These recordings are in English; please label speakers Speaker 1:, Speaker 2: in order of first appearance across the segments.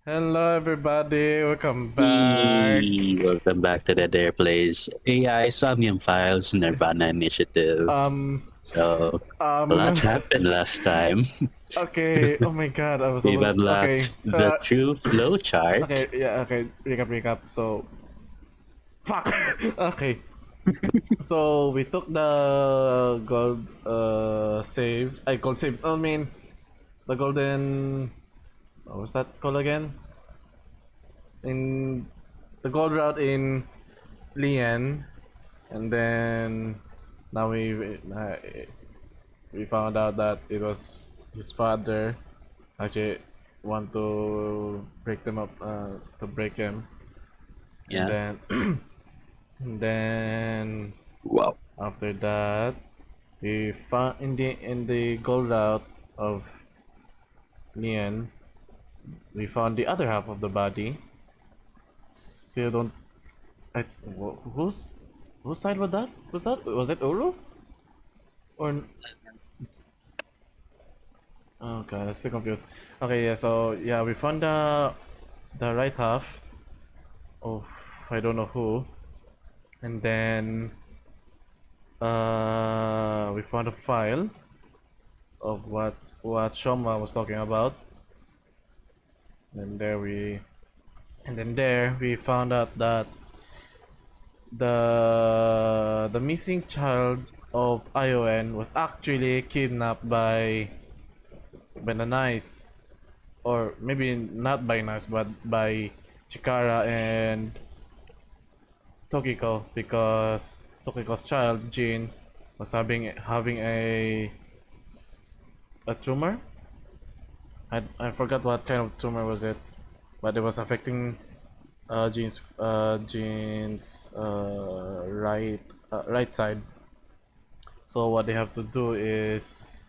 Speaker 1: Hello, everybody. Welcome back.
Speaker 2: Hey, welcome back to the Dare Plays AI Somnium Files nirvanA Initiative.
Speaker 1: Um,
Speaker 2: So, a lot
Speaker 1: um.
Speaker 2: happened last time.
Speaker 1: Okay. Oh my God, I was
Speaker 2: We've
Speaker 1: almost okay.
Speaker 2: unlocked the true flow
Speaker 1: Okay.
Speaker 2: chart.
Speaker 1: Yeah. Okay. Recap. So, fuck. Okay. So we took the gold save. I gold save. I mean the golden. What was that called again? In the gold route in Lian, and then now we found out that it was his father actually want to break them up to break him, and
Speaker 2: Yeah.
Speaker 1: then and then
Speaker 2: Wow.
Speaker 1: after that we found in the gold route of Nian, we found the other half of the body. Still don't I, whose side was that? Was it Uru or okay, I'm still confused. Okay, yeah, so yeah, we found the right half of I don't know who, and then we found a file of what Shoma was talking about, and there we found out that the missing child of Ion was actually kidnapped by the Nice, or maybe not by Nice, but by Chikara and Tokiko, because Tokiko's child Jin was having a tumor. I forgot what kind of tumor was it, but it was affecting Jin's right side. So what they have to do is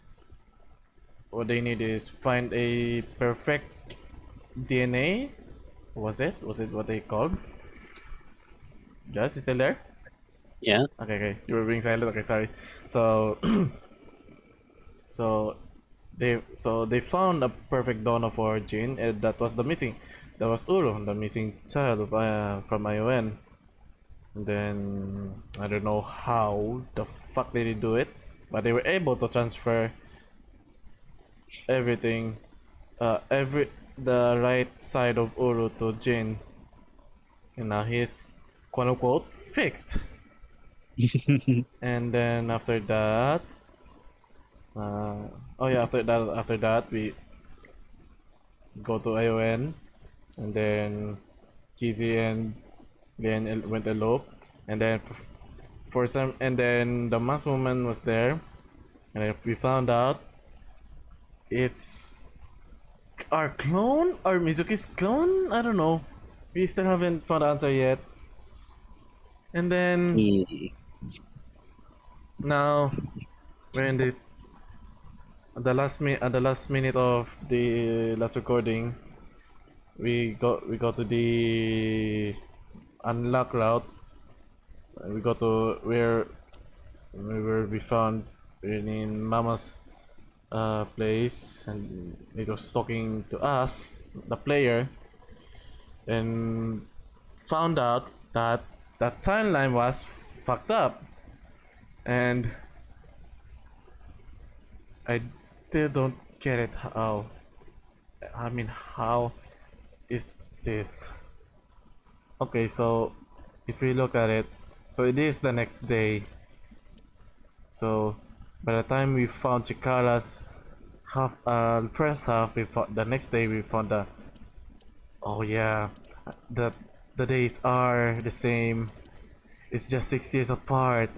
Speaker 1: what they need is find a perfect DNA. Was it what they called? Just still there?
Speaker 2: Yeah.
Speaker 1: Okay. You were being silent. Okay, sorry. So so they found a perfect donor for Jin, and that was Uru, the missing child of, from ION. And then I don't know how the fuck did they do it, but they were able to transfer everything, every the right side of Uru to Jin, and now he's quote unquote fixed. And then after that, oh yeah, after that we go to ION, and then Kizzy and Lian went elope, and then for some, and then the mass woman was there, and then we found out it's our clone or Mizuki's clone. I don't know. We still haven't found the answer yet. And then
Speaker 2: Hey.
Speaker 1: now we're in the last minute of the last recording. We go to the unlock route. We go to where we found in Mama's place, and it was talking to us, the player, and found out that that timeline was fucked up, and I still don't get it. How? I mean, how is this? Okay, so if we look at it, so it is the next day. So by the time we found Chikara's first half, we found the next day we found the oh yeah, the the days are the same. It's just 6 years apart.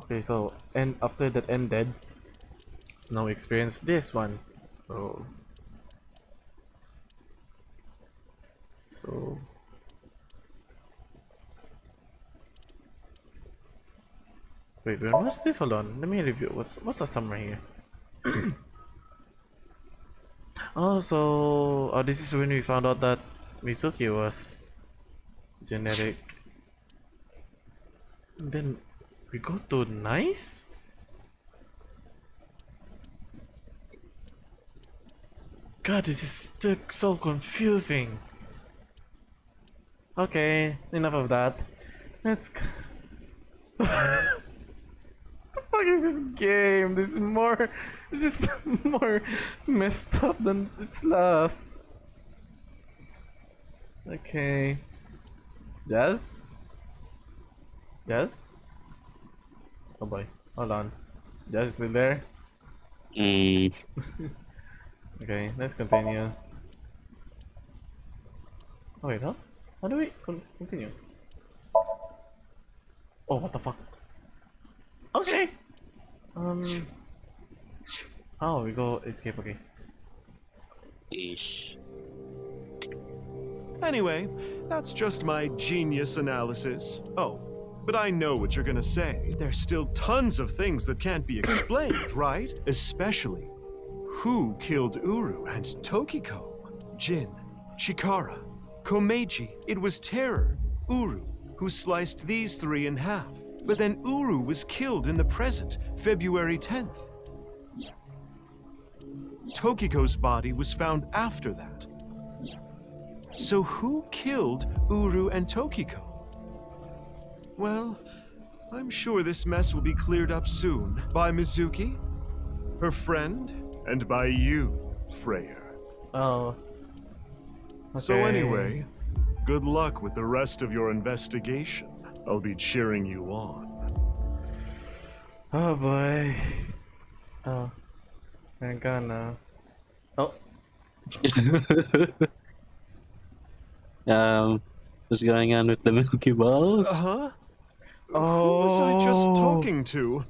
Speaker 1: Okay, so and after that ended, so now we experience this one. So so wait, when was this? Hold on, let me review. What's the summary here? Oh, so this is when we found out that Mizuki was genetic. And then we go to Nice. God, this is still so confusing. Okay, enough of that. Let's. What the fuck is this game? This is more. This is more messed up than its last. Okay. Jazz? Jazz? Oh boy. Hold on. Jazz is still there?
Speaker 2: Mm,
Speaker 1: Okay, let's continue. Oh wait, huh? How do we continue? Oh, what the fuck? Okay! Um... Oh, we go escape, okay.
Speaker 2: ish.
Speaker 3: Anyway, that's just my genius analysis. Oh, but I know what you're gonna say. There's still tons of things that can't be explained, right? Especially who killed Uru and Tokiko? Jin, Chikara, Komeiji. It was Terror, Uru, who sliced these three in half. But then Uru was killed in the present, February 10th. Tokiko's body was found after that. So who killed Uru and Tokiko? Well, I'm sure this mess will be cleared up soon by Mizuki, her friend, and by you, Freyr.
Speaker 1: Oh.
Speaker 3: So
Speaker 1: Okay.
Speaker 3: anyway, good luck with the rest of your investigation. I'll be cheering you on.
Speaker 1: Oh boy. Oh. I'm gonna. Oh.
Speaker 2: What's going on with the Milky Balls?
Speaker 3: Uh-huh.
Speaker 1: Oh.
Speaker 3: Who was I just talking to?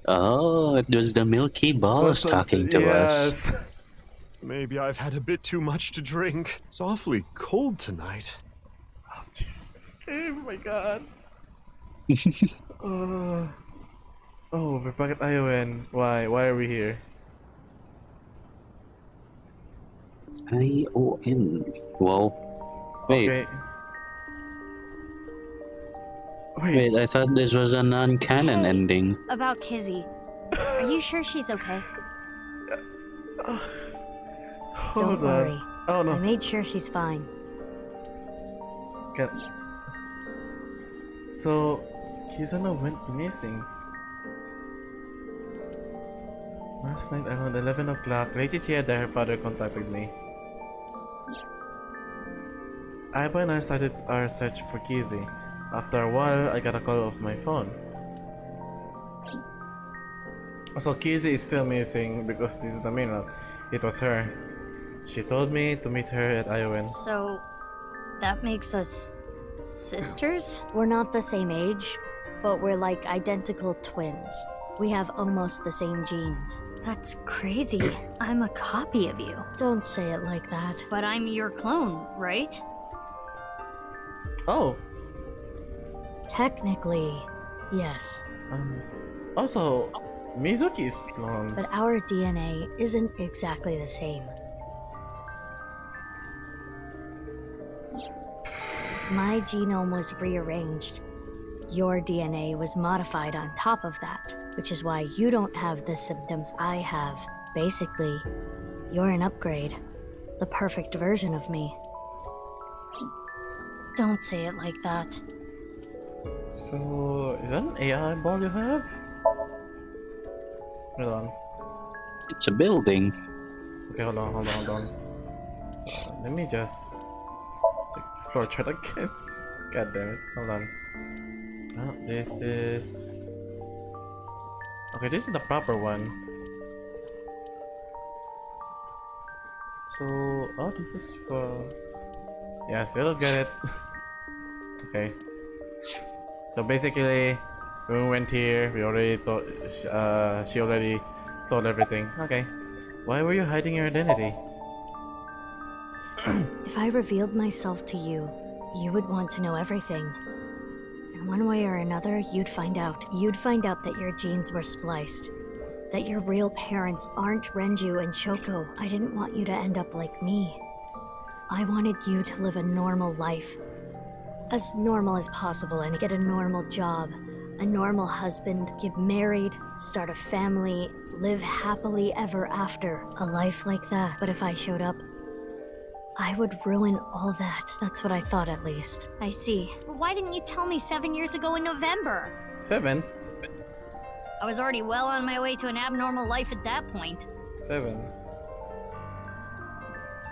Speaker 2: Oh, it was the Milky Balls talking to us.
Speaker 1: Yes.
Speaker 3: Maybe I've had a bit too much to drink. It's awfully cold tonight.
Speaker 1: Oh, Jesus, this game, oh my god. Oh, we're back at ION. Why? Why are we here?
Speaker 2: ION. Whoa. Wait,
Speaker 1: Okay.
Speaker 2: wait, I thought this was a non-canon
Speaker 4: Hey.
Speaker 2: ending.
Speaker 4: About Kizzy. Are you sure she's okay?
Speaker 1: Hold
Speaker 4: Don't
Speaker 1: on.
Speaker 4: worry.
Speaker 1: Oh
Speaker 4: I
Speaker 1: no.
Speaker 4: made sure she's fine.
Speaker 1: Can... So, Kizuna went missing. Last night around 11 o'clock, Lady Chia and her father contacted me. Iba and I started our search for Kizzy. After a while, I got a call off my phone. So Kizzy is still missing because this is the main route. It was her. She told me to meet her at ION.
Speaker 4: So, that makes us sisters? We're not the same age, but we're like identical twins. We have almost the same genes. That's crazy. I'm a copy of you. Don't say it like that. But I'm your clone, right?
Speaker 1: Oh!
Speaker 4: Technically, yes.
Speaker 1: Also, Mizuki's clone.
Speaker 4: But our DNA isn't exactly the same. My genome was rearranged. Your DNA was modified on top of that, which is why you don't have the symptoms I have. Basically, you're an upgrade. The perfect version of me. Don't say it like that.
Speaker 1: So, is that an AI ball you have? Hold on.
Speaker 2: It's a building.
Speaker 1: Okay, hold on. So, let me just take the floor chart again. God damn it. Hold on. Oh, this is... Okay, this is the proper one. So, oh, this is for... Yeah, still get it. Okay. So basically, when we went here, we already told... she already told everything. Okay. Why were you hiding your identity?
Speaker 4: If I revealed myself to you, you would want to know everything. And one way or another, you'd find out. You'd find out that your genes were spliced. That your real parents aren't Renju and Shoko. I didn't want you to end up like me. I wanted you to live a normal life. As normal as possible and get a normal job, a normal husband, get married, start a family, live happily ever after, a life like that. But if I showed up, I would ruin all that. That's what I thought, at least. I see. Why didn't you tell me 7 years ago in November?
Speaker 1: 7?
Speaker 4: I was already well on my way to an abnormal life at that point.
Speaker 1: 7.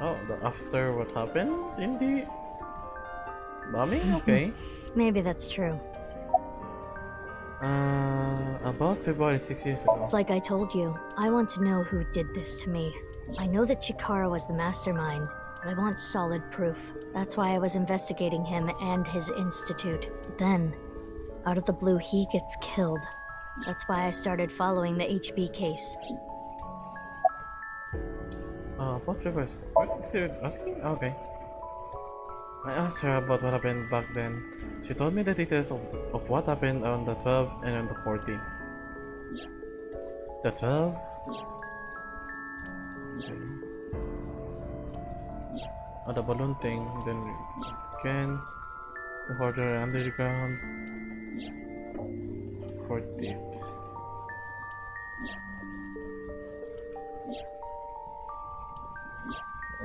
Speaker 1: Oh, after what happened in the bombing? Okay.
Speaker 4: Maybe that's true.
Speaker 1: About February 6 years ago.
Speaker 4: It's like I told you. I want to know who did this to me. I know that Chikara was the mastermind, but I want solid proof. That's why I was investigating him and his institute. But then, out of the blue, he gets killed. That's why I started following the HB case.
Speaker 1: What papers? What are you asking? Okay. I asked her about what happened back then. She told me the details of what happened on the 12th and on the 14th. The 12th? Okay. The balloon thing, then again, the border underground. 14th.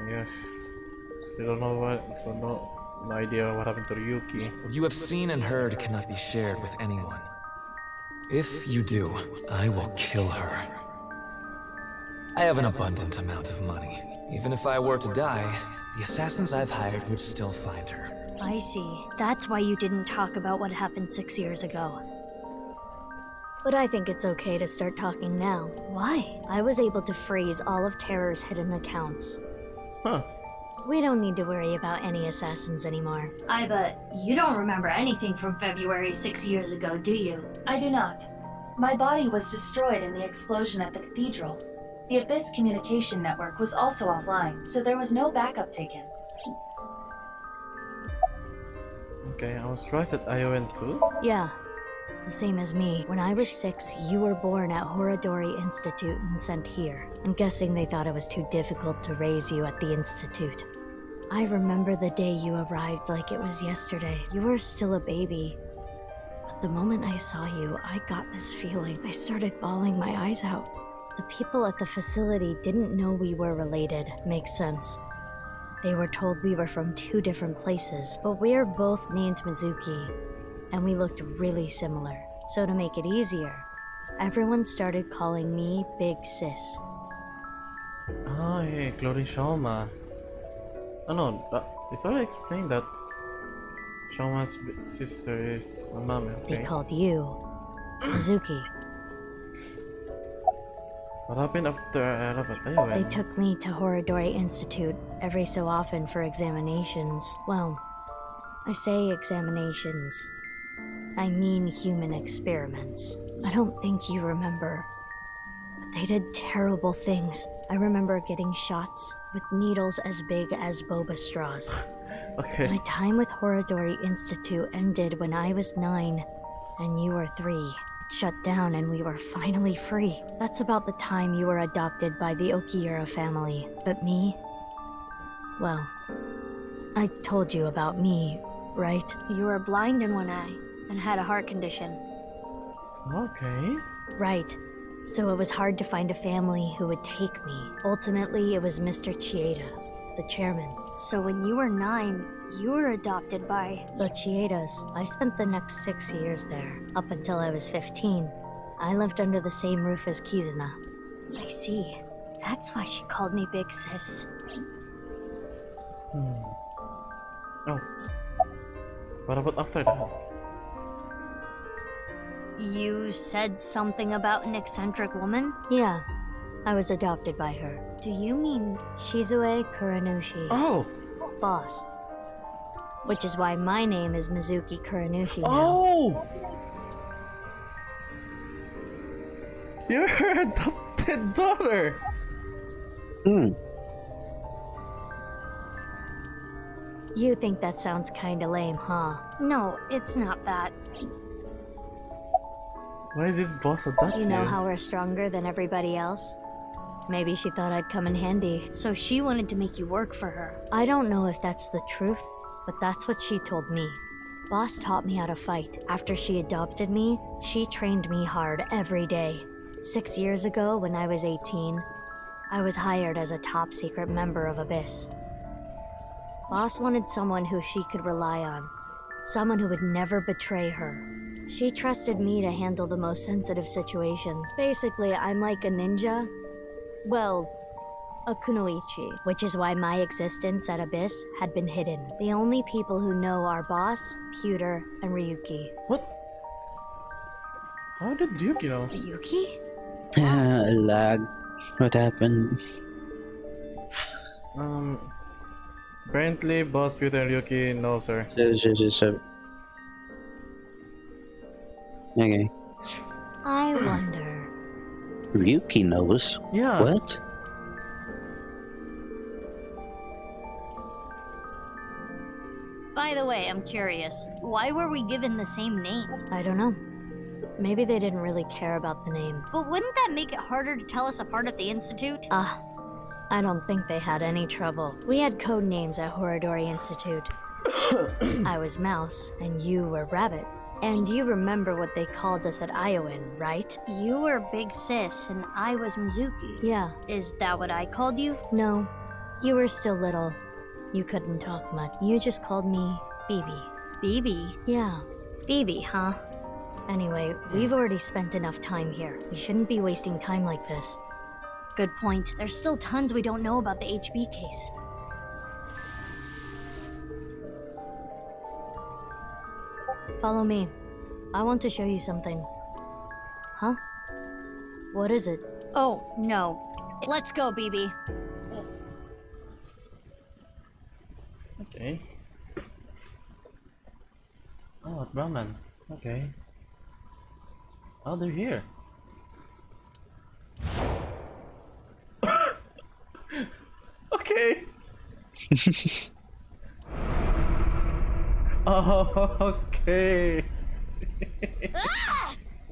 Speaker 1: Yes. Still don't know no idea what happened to Ryuki.
Speaker 5: What you have seen and heard cannot be shared with anyone. If you do, I will kill her. I have an abundant amount of money. Even if I were to die, the assassins I've hired would still find her.
Speaker 4: I see. That's why you didn't talk about what happened 6 years ago. But I think it's okay to start talking now. Why? I was able to freeze all of Terror's hidden accounts.
Speaker 1: Huh.
Speaker 4: We don't need to worry about any assassins anymore. I bet you don't remember anything from February 6 years ago, do you?
Speaker 6: I do not. My body was destroyed in the explosion at the cathedral. The Abyss communication network was also offline, so there was no backup taken.
Speaker 1: Okay, I was surprised that I went too.
Speaker 4: Yeah. The same as me. When I was 6, you were born at Horadori Institute and sent here. I'm guessing they thought it was too difficult to raise you at the Institute. I remember the day you arrived like it was yesterday. You were still a baby. But the moment I saw you, I got this feeling. I started bawling my eyes out. The people at the facility didn't know we were related. Makes sense. They were told we were from 2 different places, but we're both named Mizuki. And we looked really similar. So to make it easier, everyone started calling me Big Sis.
Speaker 1: Ah, yeah, including Shoma. Oh no, it's already explained that Shoma's sister is a mommy, okay?
Speaker 4: They called you Mizuki.
Speaker 1: What happened after I left it anyway?
Speaker 4: They took me to Horadori Institute every so often for examinations. Well, I say examinations. I mean human experiments. I don't think you remember. But they did terrible things. I remember getting shots with needles as big as boba straws.
Speaker 1: Okay.
Speaker 4: My time with Horadori Institute ended when I was 9 and you were 3. It shut down and we were finally free. That's about the time you were adopted by the Okiura family. But me? Well, I told you about me, right? You were blind in one eye and had a heart condition.
Speaker 1: Okay.
Speaker 4: Right. So it was hard to find a family who would take me. Ultimately, it was Mr. Chieda, the chairman. So when you were 9, you were adopted by the Chiedas. I spent the next 6 years there, up until I was 15. I lived under the same roof as Kizuna. I see. That's why she called me Big Sis.
Speaker 1: Oh. What about after that?
Speaker 4: You said something about an eccentric woman? Yeah. I was adopted by her. Do you mean Shizue Kuranushi?
Speaker 1: Oh!
Speaker 4: Boss. Which is why my name is Mizuki Kuranushi now.
Speaker 1: Oh! You're her adopted daughter!
Speaker 2: Hmm.
Speaker 4: You think that sounds kinda lame, huh? No, it's not that.
Speaker 1: Why did Boss adopt you?
Speaker 4: You know how we're stronger than everybody else? Maybe she thought I'd come in handy, so she wanted to make you work for her. I don't know if that's the truth, but that's what she told me. Boss taught me how to fight. After she adopted me, she trained me hard every day. 6 years ago, when I was 18, I was hired as a top secret member of Abyss. Boss wanted someone who she could rely on, someone who would never betray her. She trusted me to handle the most sensitive situations. Basically, I'm like a ninja. Well, a kunoichi, which is why my existence at Abyss had been hidden. The only people who know are Boss, Pewter, and Ryuki.
Speaker 1: What? How did Yuki know?
Speaker 4: Ryuki?
Speaker 2: Lag. What happened?
Speaker 1: Apparently, Boss, Peter, and Yuki know, sir.
Speaker 2: Okay.
Speaker 4: I wonder.
Speaker 2: Ryuki knows.
Speaker 1: Yeah.
Speaker 2: What?
Speaker 7: By the way, I'm curious. Why were we given the same name?
Speaker 4: I don't know. Maybe they didn't really care about the name.
Speaker 7: But wouldn't that make it harder to tell us apart at the Institute?
Speaker 4: I don't think they had any trouble. We had code names at Horodori Institute. I was Mouse, and you were Rabbit. And you remember what they called us at Iowan, right?
Speaker 7: You were Big Sis, and I was Mizuki.
Speaker 4: Yeah.
Speaker 7: Is that what I called you?
Speaker 4: No. You were still little. You couldn't talk much. You just called me BB.
Speaker 7: BB?
Speaker 4: Yeah. BB, huh? Anyway, we've already spent enough time here. We shouldn't be wasting time like this.
Speaker 7: Good point. There's still tons we don't know about the HB case.
Speaker 4: Follow me. I want to show you something. Huh? What is it?
Speaker 7: Oh, no. Let's go, BB.
Speaker 1: Okay. Oh, at Brahman. Okay. Oh, they're here. Okay. Oh, okay.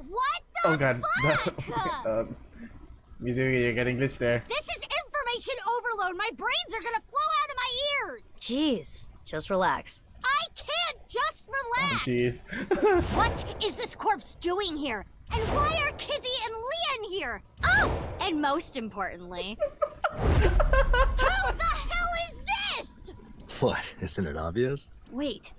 Speaker 7: What the
Speaker 1: Oh god.
Speaker 7: fuck?
Speaker 1: Mizuki, you're getting glitched there.
Speaker 7: This is information overload. My brains are gonna flow out of my ears.
Speaker 4: Jeez, just relax.
Speaker 7: I can't just
Speaker 1: Oh,
Speaker 7: relax.
Speaker 1: jeez.
Speaker 7: What is this corpse doing here? And why are Kizzy and Leon here? Oh, and most importantly, who the hell is this?
Speaker 8: What? Isn't it obvious?
Speaker 7: Wait,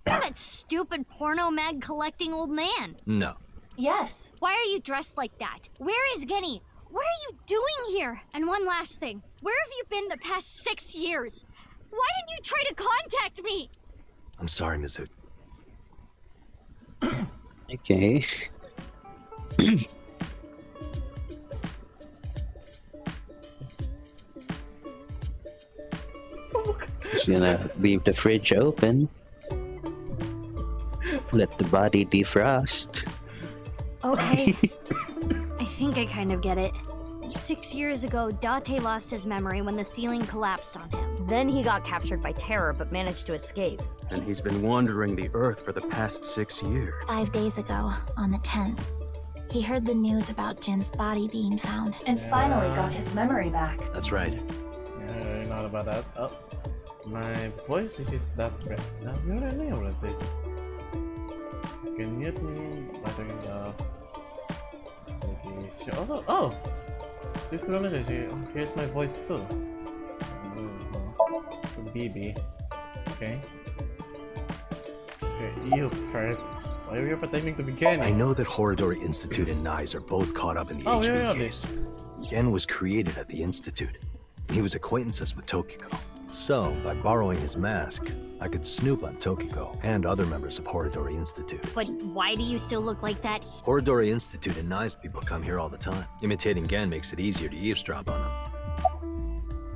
Speaker 7: that stupid porno mag collecting old man.
Speaker 8: No.
Speaker 6: Yes.
Speaker 7: Why are you dressed like that? Where is Genny? What are you doing here? And one last thing, where have you been the past 6 years? Why didn't you try to contact me?
Speaker 8: I'm sorry, Mizuki.
Speaker 2: Okay. Just gonna leave the fridge open. Let the body defrost.
Speaker 7: Okay. I think I kind of get it. 6 years ago, Date lost his memory when the ceiling collapsed on him.
Speaker 4: Then he got captured by terror but managed to escape.
Speaker 9: And he's been wandering the Earth for the past 6 years.
Speaker 10: 5 days ago, on the 10th, he heard the news about Jin's body being found.
Speaker 6: And finally got his memory back.
Speaker 8: That's right.
Speaker 1: Yeah, I know about that. Oh, my voice is that red. Now, you know what this. You can mute me by doing the. Oh! Here's my voice too. BB. Okay. Okay, you first. Why are you pretending to be Genny?
Speaker 8: I know that Horodori Institute and Nyes are both caught up in the HB case. Gen was created at the Institute. He was acquaintances with Tokiko. So, by borrowing his mask, I could snoop on Tokiko and other members of Horodori Institute.
Speaker 7: But why do you still look like that?
Speaker 8: Horodori Institute and Nyes people come here all the time. Imitating Gen makes it easier to eavesdrop on them.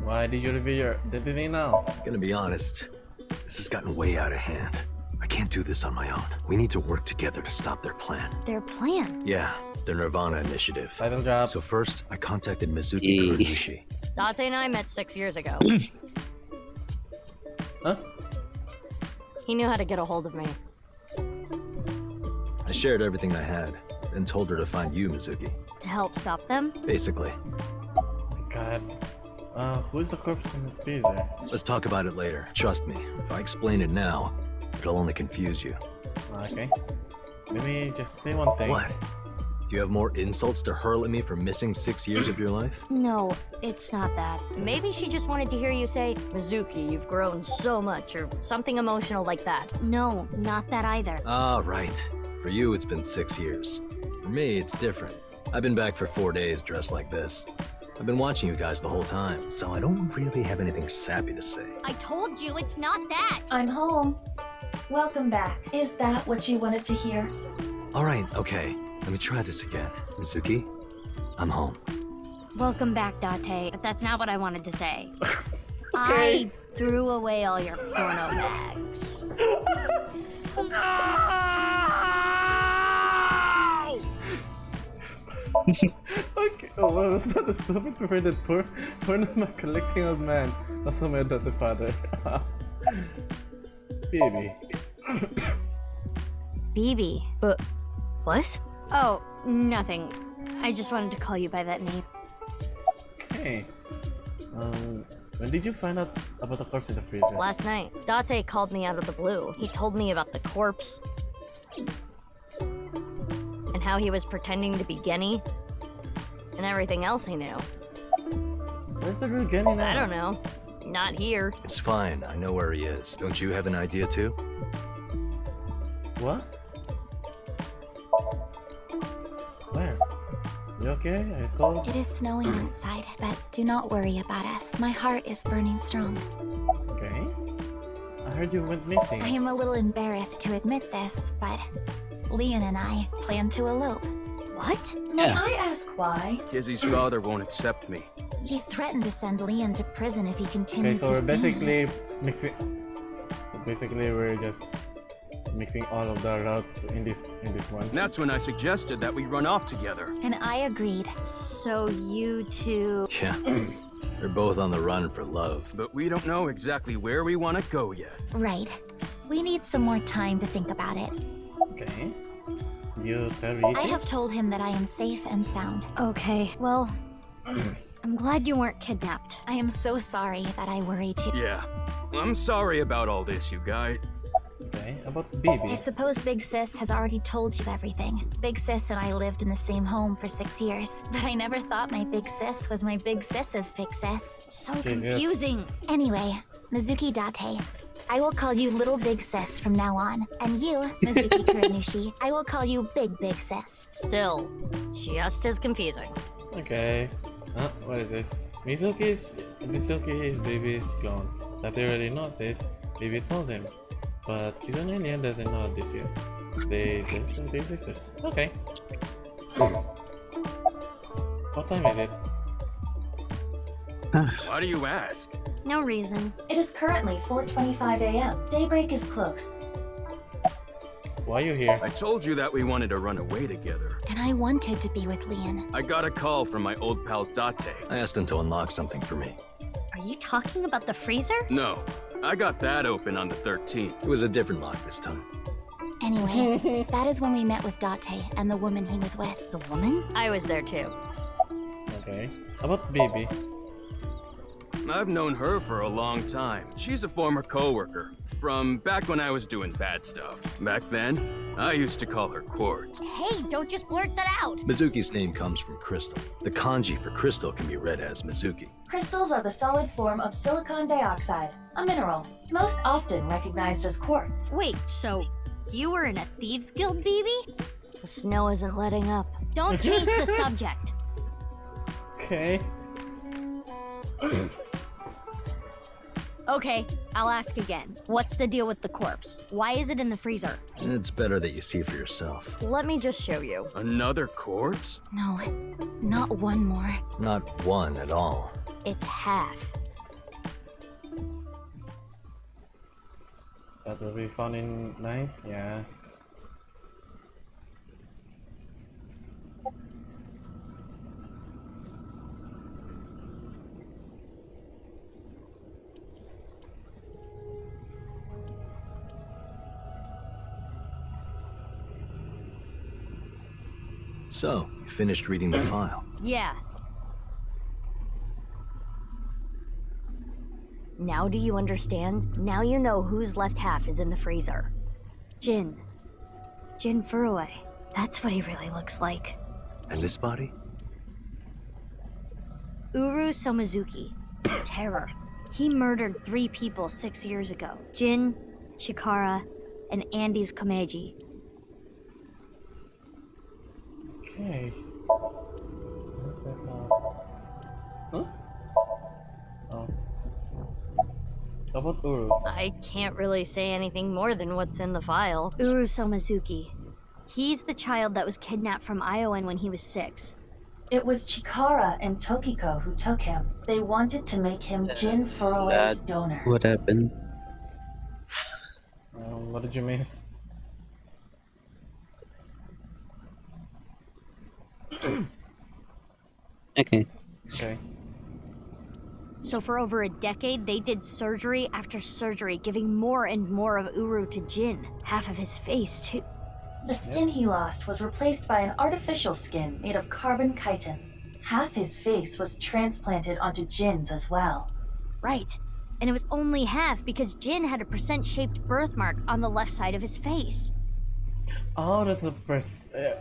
Speaker 1: Why did you reveal your identity now?
Speaker 8: Gonna be honest, this has gotten way out of hand. I can't do this on my own. We need to work together to stop their plan.
Speaker 7: Their plan?
Speaker 8: Yeah, their nirvanA initiative.
Speaker 1: Title drop.
Speaker 8: So first, I contacted Mizuki Kuroishi.
Speaker 4: Date and I met 6 years ago.
Speaker 1: Huh?
Speaker 4: He knew how to get a hold of me.
Speaker 8: I shared everything I had, then told her to find you, Mizuki.
Speaker 4: To help stop them?
Speaker 8: Basically.
Speaker 1: God. Who's the corpse in the freezer?
Speaker 8: Let's talk about it later. Trust me, if I explain it now, it'll only confuse you.
Speaker 1: Okay. Let me just say one thing.
Speaker 8: What? Do you have more insults to hurl at me for missing 6 years of your life?
Speaker 4: No, it's not that. Maybe she just wanted to hear you say, Mizuki, you've grown so much, or something emotional like that. No, not that either.
Speaker 8: Ah, right. For you, it's been 6 years. For me, it's different. I've been back for 4 days dressed like this. I've been watching you guys the whole time, so I don't really have anything sappy to say.
Speaker 7: I told you it's not that.
Speaker 6: I'm home. Welcome back. Is that what you wanted to hear?
Speaker 8: All right, okay. Let me try this again. Mizuki, I'm home.
Speaker 7: Welcome back, Date, but that's not what I wanted to say.
Speaker 1: Okay.
Speaker 7: I threw away all your porno bags.
Speaker 1: Okay, oh well, was that a stupid perverted porno collecting old man? Also my adopted father. Baby.
Speaker 4: BB. What?
Speaker 7: Oh, nothing. I just wanted to call you by that name.
Speaker 1: Okay. When did you find out about the corpse in the freezer?
Speaker 4: Last night, Date called me out of the blue. He told me about the corpse. And how he was pretending to be Genny. And everything else he knew.
Speaker 1: Where's the real Genny now?
Speaker 4: I don't know. Not here.
Speaker 8: It's fine. I know where he is. Don't you have an idea too?
Speaker 1: What? Where? You okay? Are you cold?
Speaker 10: It is snowing outside, but do not worry about us. My heart is burning strong.
Speaker 1: Okay. I heard you went missing.
Speaker 10: I am a little embarrassed to admit this, but Leon and I plan to elope.
Speaker 4: What?
Speaker 6: May I ask why?
Speaker 9: Kizzy's father won't accept me.
Speaker 10: He threatened to send Leon to prison if he
Speaker 1: Okay,
Speaker 10: continued
Speaker 1: so
Speaker 10: to
Speaker 1: we're
Speaker 10: see
Speaker 1: basically mixing. So basically, we're just mixing all of the routes in this one.
Speaker 9: And that's when I suggested that we run off together.
Speaker 10: And I agreed.
Speaker 4: So you two...
Speaker 8: Yeah. They're both on the run for love.
Speaker 9: But we don't know exactly where we want to go yet.
Speaker 10: Right. We need some more time to think about it.
Speaker 1: Okay. You tell Riki?
Speaker 10: I have told him that I am safe and sound.
Speaker 4: Okay, well... I'm glad you weren't kidnapped.
Speaker 10: I am so sorry that I worried you.
Speaker 9: Yeah. I'm sorry about all this, you guys.
Speaker 1: Okay, about Baby.
Speaker 10: I suppose Big Sis has already told you everything. Big Sis and I lived in the same home for 6 years, but I never thought my Big Sis was my Big Sis's Big Sis.
Speaker 4: So
Speaker 1: Jesus.
Speaker 4: confusing.
Speaker 10: Anyway, Mizuki Date, I will call you Little Big Sis from now on. And you, Mizuki Kuranushi, I will call you Big Sis.
Speaker 4: Still, just as confusing.
Speaker 1: Okay. Huh? What is this? Mizuki's baby is gone. That already knows this. Baby told him. But Kizune and Lian doesn't know this yet. They exist this. Okay. What time is it?
Speaker 9: Why do you ask?
Speaker 7: No reason.
Speaker 6: It is currently 4:25 a.m. Daybreak is close.
Speaker 1: Why are you here?
Speaker 9: I told you that we wanted to run away together.
Speaker 10: And I wanted to be with Leon.
Speaker 9: I got a call from my old pal Date.
Speaker 8: I asked him to unlock something for me.
Speaker 7: Are you talking about the freezer?
Speaker 9: No, I got that open on the 13th.
Speaker 8: It was a different lock this time.
Speaker 10: Anyway, that is when we met with Date and the woman he was with.
Speaker 4: The woman? I was there too.
Speaker 1: Okay. About Baby.
Speaker 9: I've known her for a long time. She's a former coworker from back when I was doing bad stuff. Back then, I used to call her Quartz.
Speaker 7: Hey, don't just blurt that out.
Speaker 8: Mizuki's name comes from crystal. The kanji for crystal can be read as Mizuki.
Speaker 6: Crystals are the solid form of silicon dioxide, a mineral, most often recognized as quartz.
Speaker 7: Wait, so you were in a thieves guild, BB?
Speaker 4: The snow isn't letting up.
Speaker 7: Don't change the subject.
Speaker 1: Okay.
Speaker 7: Okay, I'll ask again. What's the deal with the corpse? Why is it in the freezer?
Speaker 8: It's better that you see for yourself.
Speaker 4: Let me just show you.
Speaker 9: Another corpse?
Speaker 10: No, not one more.
Speaker 8: Not one at all.
Speaker 4: It's half.
Speaker 1: That will be fun and nice, yeah.
Speaker 8: So, you finished reading the file.
Speaker 7: Yeah.
Speaker 4: Now do you understand? Now you know whose left half is in the freezer. Jin Furue. That's what he really looks like.
Speaker 8: And this body?
Speaker 4: Uru Somizuki. Terror. He murdered 3 people 6 years ago. Jin, Chikara, and Andy's Komeiji.
Speaker 1: Okay. What the hell? Huh? Oh. How about Uru?
Speaker 4: I can't really say anything more than what's in the file. Uru Somizuki. He's the child that was kidnapped from Iowan when he was 6.
Speaker 6: It was Chikara and Tokiko who took him. They wanted to make him Jin Furue's donor.
Speaker 2: What happened?
Speaker 1: What did you miss?
Speaker 2: Okay.
Speaker 1: Okay.
Speaker 4: So for over a decade, they did surgery after surgery, giving more and more of Uru to Jin. Half of his face, too.
Speaker 6: The skin he lost was replaced by an artificial skin made of carbon chitin. Half his face was transplanted onto Jin's as well.
Speaker 4: Right. And it was only half because Jin had a percent-shaped birthmark on the left side of his face.
Speaker 1: Oh, that's a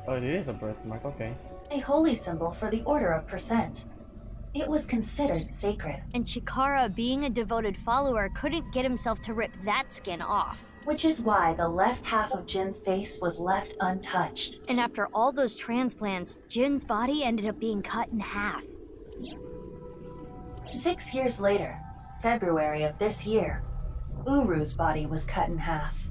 Speaker 1: oh, it is a birthmark, okay.
Speaker 6: A holy symbol for the order of percent. It was considered sacred.
Speaker 4: And Chikara, being a devoted follower, couldn't get himself to rip that skin off.
Speaker 6: Which is why the left half of Jin's face was left untouched.
Speaker 4: And after all those transplants, Jin's body ended up being cut in half.
Speaker 6: 6 years later, February of this year, Uru's body was cut in half.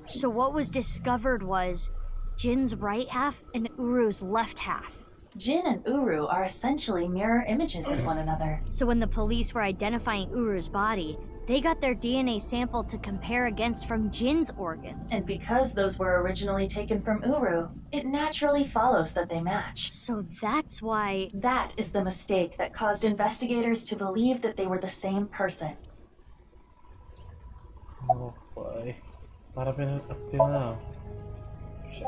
Speaker 4: So what was discovered was Jin's right half and Uru's left half.
Speaker 6: Jin and Uru are essentially mirror images of one another.
Speaker 4: So when the police were identifying Uru's body, they got their DNA sample to compare against from Jin's organs.
Speaker 6: And because those were originally taken from Uru, it naturally follows that they match.
Speaker 4: So that's why...
Speaker 6: That is the mistake that caused investigators to believe that they were the same person.
Speaker 1: Oh boy. What happened up till now? Shit.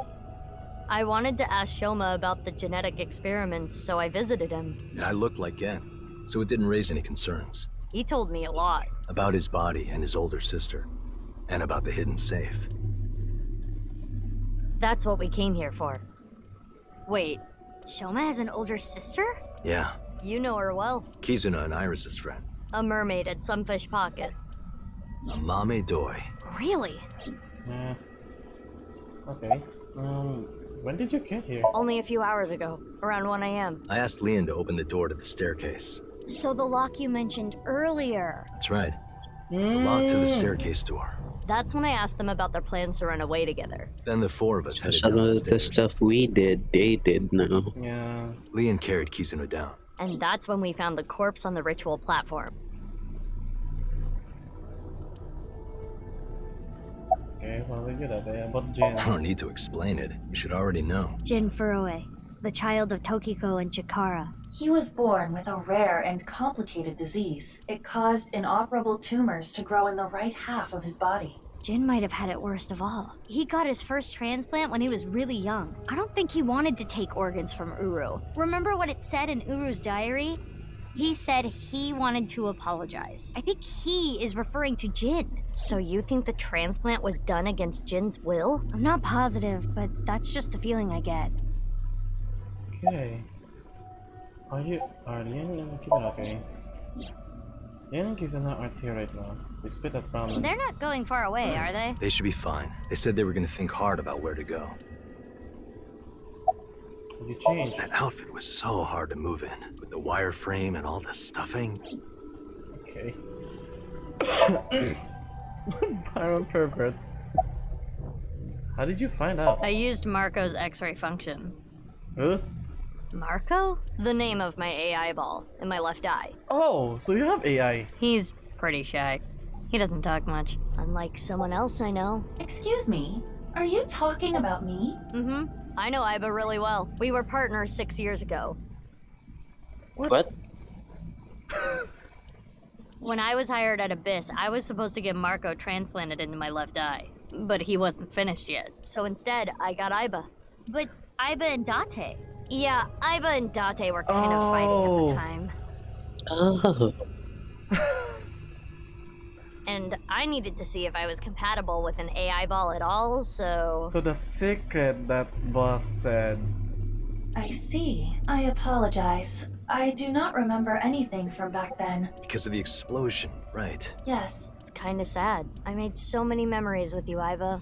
Speaker 4: I wanted to ask Shoma about the genetic experiments, so I visited him.
Speaker 8: I looked like Gen, so it didn't raise any concerns.
Speaker 4: He told me a lot.
Speaker 8: About his body and his older sister. And about the hidden safe.
Speaker 4: That's what we came here for. Wait, Shoma has an older sister?
Speaker 8: Yeah.
Speaker 4: You know her well.
Speaker 8: Kizuna and Iris's friend.
Speaker 4: A mermaid at Sunfish Pocket.
Speaker 8: A Mame Doi.
Speaker 4: Really?
Speaker 1: Yeah. Okay. When did you get here?
Speaker 4: Only a few hours ago, around 1 a.m.
Speaker 8: I asked Leon to open the door to the staircase.
Speaker 4: So the lock you mentioned earlier.
Speaker 8: That's right. The lock to the staircase door.
Speaker 4: That's when I asked them about their plans to run away together.
Speaker 8: Then the 4 of us headed
Speaker 2: Some
Speaker 8: down the
Speaker 2: of the
Speaker 8: stairs.
Speaker 2: stuff we did, they did now.
Speaker 1: Yeah.
Speaker 8: Leon carried Kizuna down.
Speaker 4: And that's when we found the corpse on the ritual platform.
Speaker 1: Okay, what did you do there? About Jin?
Speaker 8: I don't need to explain it. You should already know.
Speaker 4: Jin Furue, the child of Tokiko and Chikara.
Speaker 6: He was born with a rare and complicated disease. It caused inoperable tumors to grow in the right half of his body.
Speaker 4: Jin might have had it worst of all. He got his first transplant when he was really young. I don't think he wanted to take organs from Uru. Remember what it said in Uru's diary? He said he wanted to apologize. I think he is referring to Jin. So you think the transplant was done against Jin's will? I'm not positive, but that's just the feeling I get.
Speaker 1: Okay. Are Lian and Kizuna okay? Lian and Kizuna aren't here right now. We split that problem.
Speaker 4: They're not going far away, are they?
Speaker 8: They should be fine. They said they were going to think hard about where to go.
Speaker 1: You changed.
Speaker 8: That outfit was so hard to move in, with the wireframe and all the stuffing.
Speaker 1: Okay. Byron pervert. How did you find out?
Speaker 4: I used Marco's X-ray function.
Speaker 1: Huh?
Speaker 4: Marco? The name of my AI ball in my left eye.
Speaker 1: Oh, so you have AI.
Speaker 4: He's pretty shy. He doesn't talk much. Unlike someone else I know.
Speaker 6: Excuse me, are you talking about me?
Speaker 4: Mm-hmm. I know Iba really well. We were partners 6 years ago.
Speaker 2: What?
Speaker 4: When I was hired at Abyss, I was supposed to get Marco transplanted into my left eye. But he wasn't finished yet. So instead, I got Iba. But Iba and Date. Yeah, Iba and Date were kind of fighting at the time.
Speaker 2: Oh.
Speaker 4: And I needed to see if I was compatible with an AI ball at all, so...
Speaker 1: So the secret that Boss said
Speaker 6: I see. I apologize. I do not remember anything from back then.
Speaker 8: Because of the explosion, right?
Speaker 6: Yes.
Speaker 4: It's kinda sad. I made so many memories with you, Iva.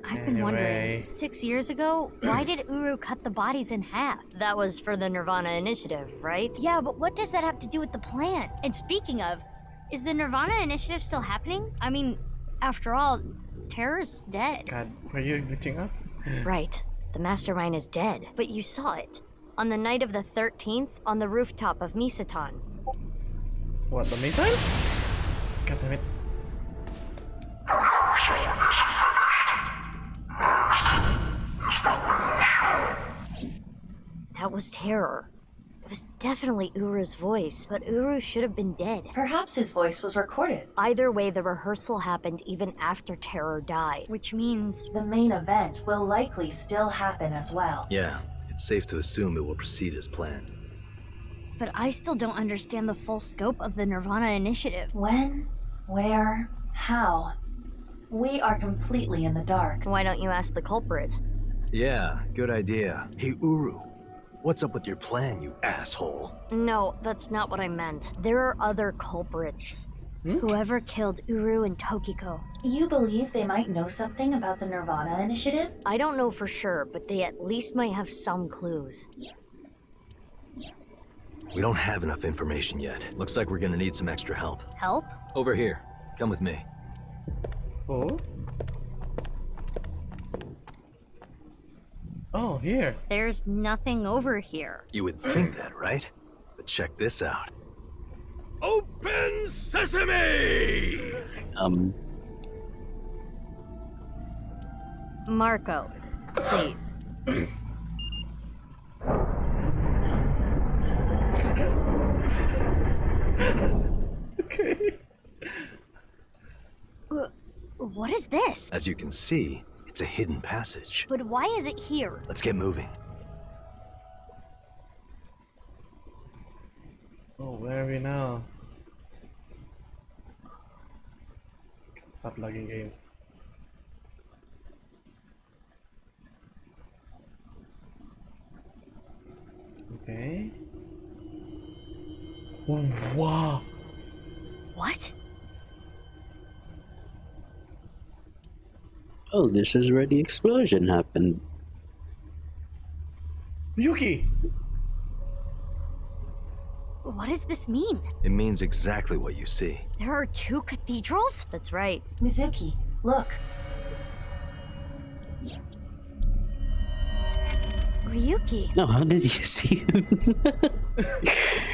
Speaker 4: I've been wondering, 6 years ago, why did Uru cut the bodies in half? That was for the nirvanA initiative, right?
Speaker 7: Yeah, but what does that have to do with the plan? And speaking of, is the nirvanA initiative still happening? I mean, after all, Terror's dead.
Speaker 1: God, were you glitching up?
Speaker 4: Right. The mastermind is dead, but you saw it. On the night of the 13th, on the rooftop of Misatan.
Speaker 1: What, the meantime? God damn it.
Speaker 4: That was Terror. It was definitely Uru's voice, but Uru should have been dead.
Speaker 6: Perhaps his voice was recorded.
Speaker 4: Either way, the rehearsal happened even after Terror died.
Speaker 7: Which means...
Speaker 6: The main event will likely still happen as well.
Speaker 8: Yeah, it's safe to assume it will proceed as planned.
Speaker 7: But I still don't understand the full scope of the nirvanA initiative.
Speaker 6: When? Where? How? We are completely in the dark.
Speaker 4: Why don't you ask the culprit?
Speaker 8: Yeah, good idea. Hey, Uru, what's up with your plan, you asshole?
Speaker 4: No, that's not what I meant. There are other culprits. Whoever killed Uru and Tokiko.
Speaker 6: You believe they might know something about the nirvanA initiative?
Speaker 4: I don't know for sure, but they at least might have some clues.
Speaker 8: We don't have enough information yet. Looks like we're gonna need some extra help.
Speaker 4: Help?
Speaker 8: Over here. Come with me.
Speaker 1: Oh? Oh, here.
Speaker 7: There's nothing over here.
Speaker 8: You would think that, right? But check this out.
Speaker 3: Open sesame!
Speaker 4: Marco, please.
Speaker 1: Okay.
Speaker 7: What is this?
Speaker 8: As you can see, it's a hidden passage.
Speaker 7: But why is it here?
Speaker 8: Let's get moving.
Speaker 1: Oh, where are we now? Stop lagging game. Okay. Oh, wow.
Speaker 4: What?
Speaker 2: Oh, this is where the explosion happened.
Speaker 1: Yuki!
Speaker 4: What does this mean?
Speaker 8: It means exactly what you see.
Speaker 4: There are 2 cathedrals? That's right.
Speaker 6: Mizuki, look.
Speaker 4: Ryuki.
Speaker 2: No, how did you see him?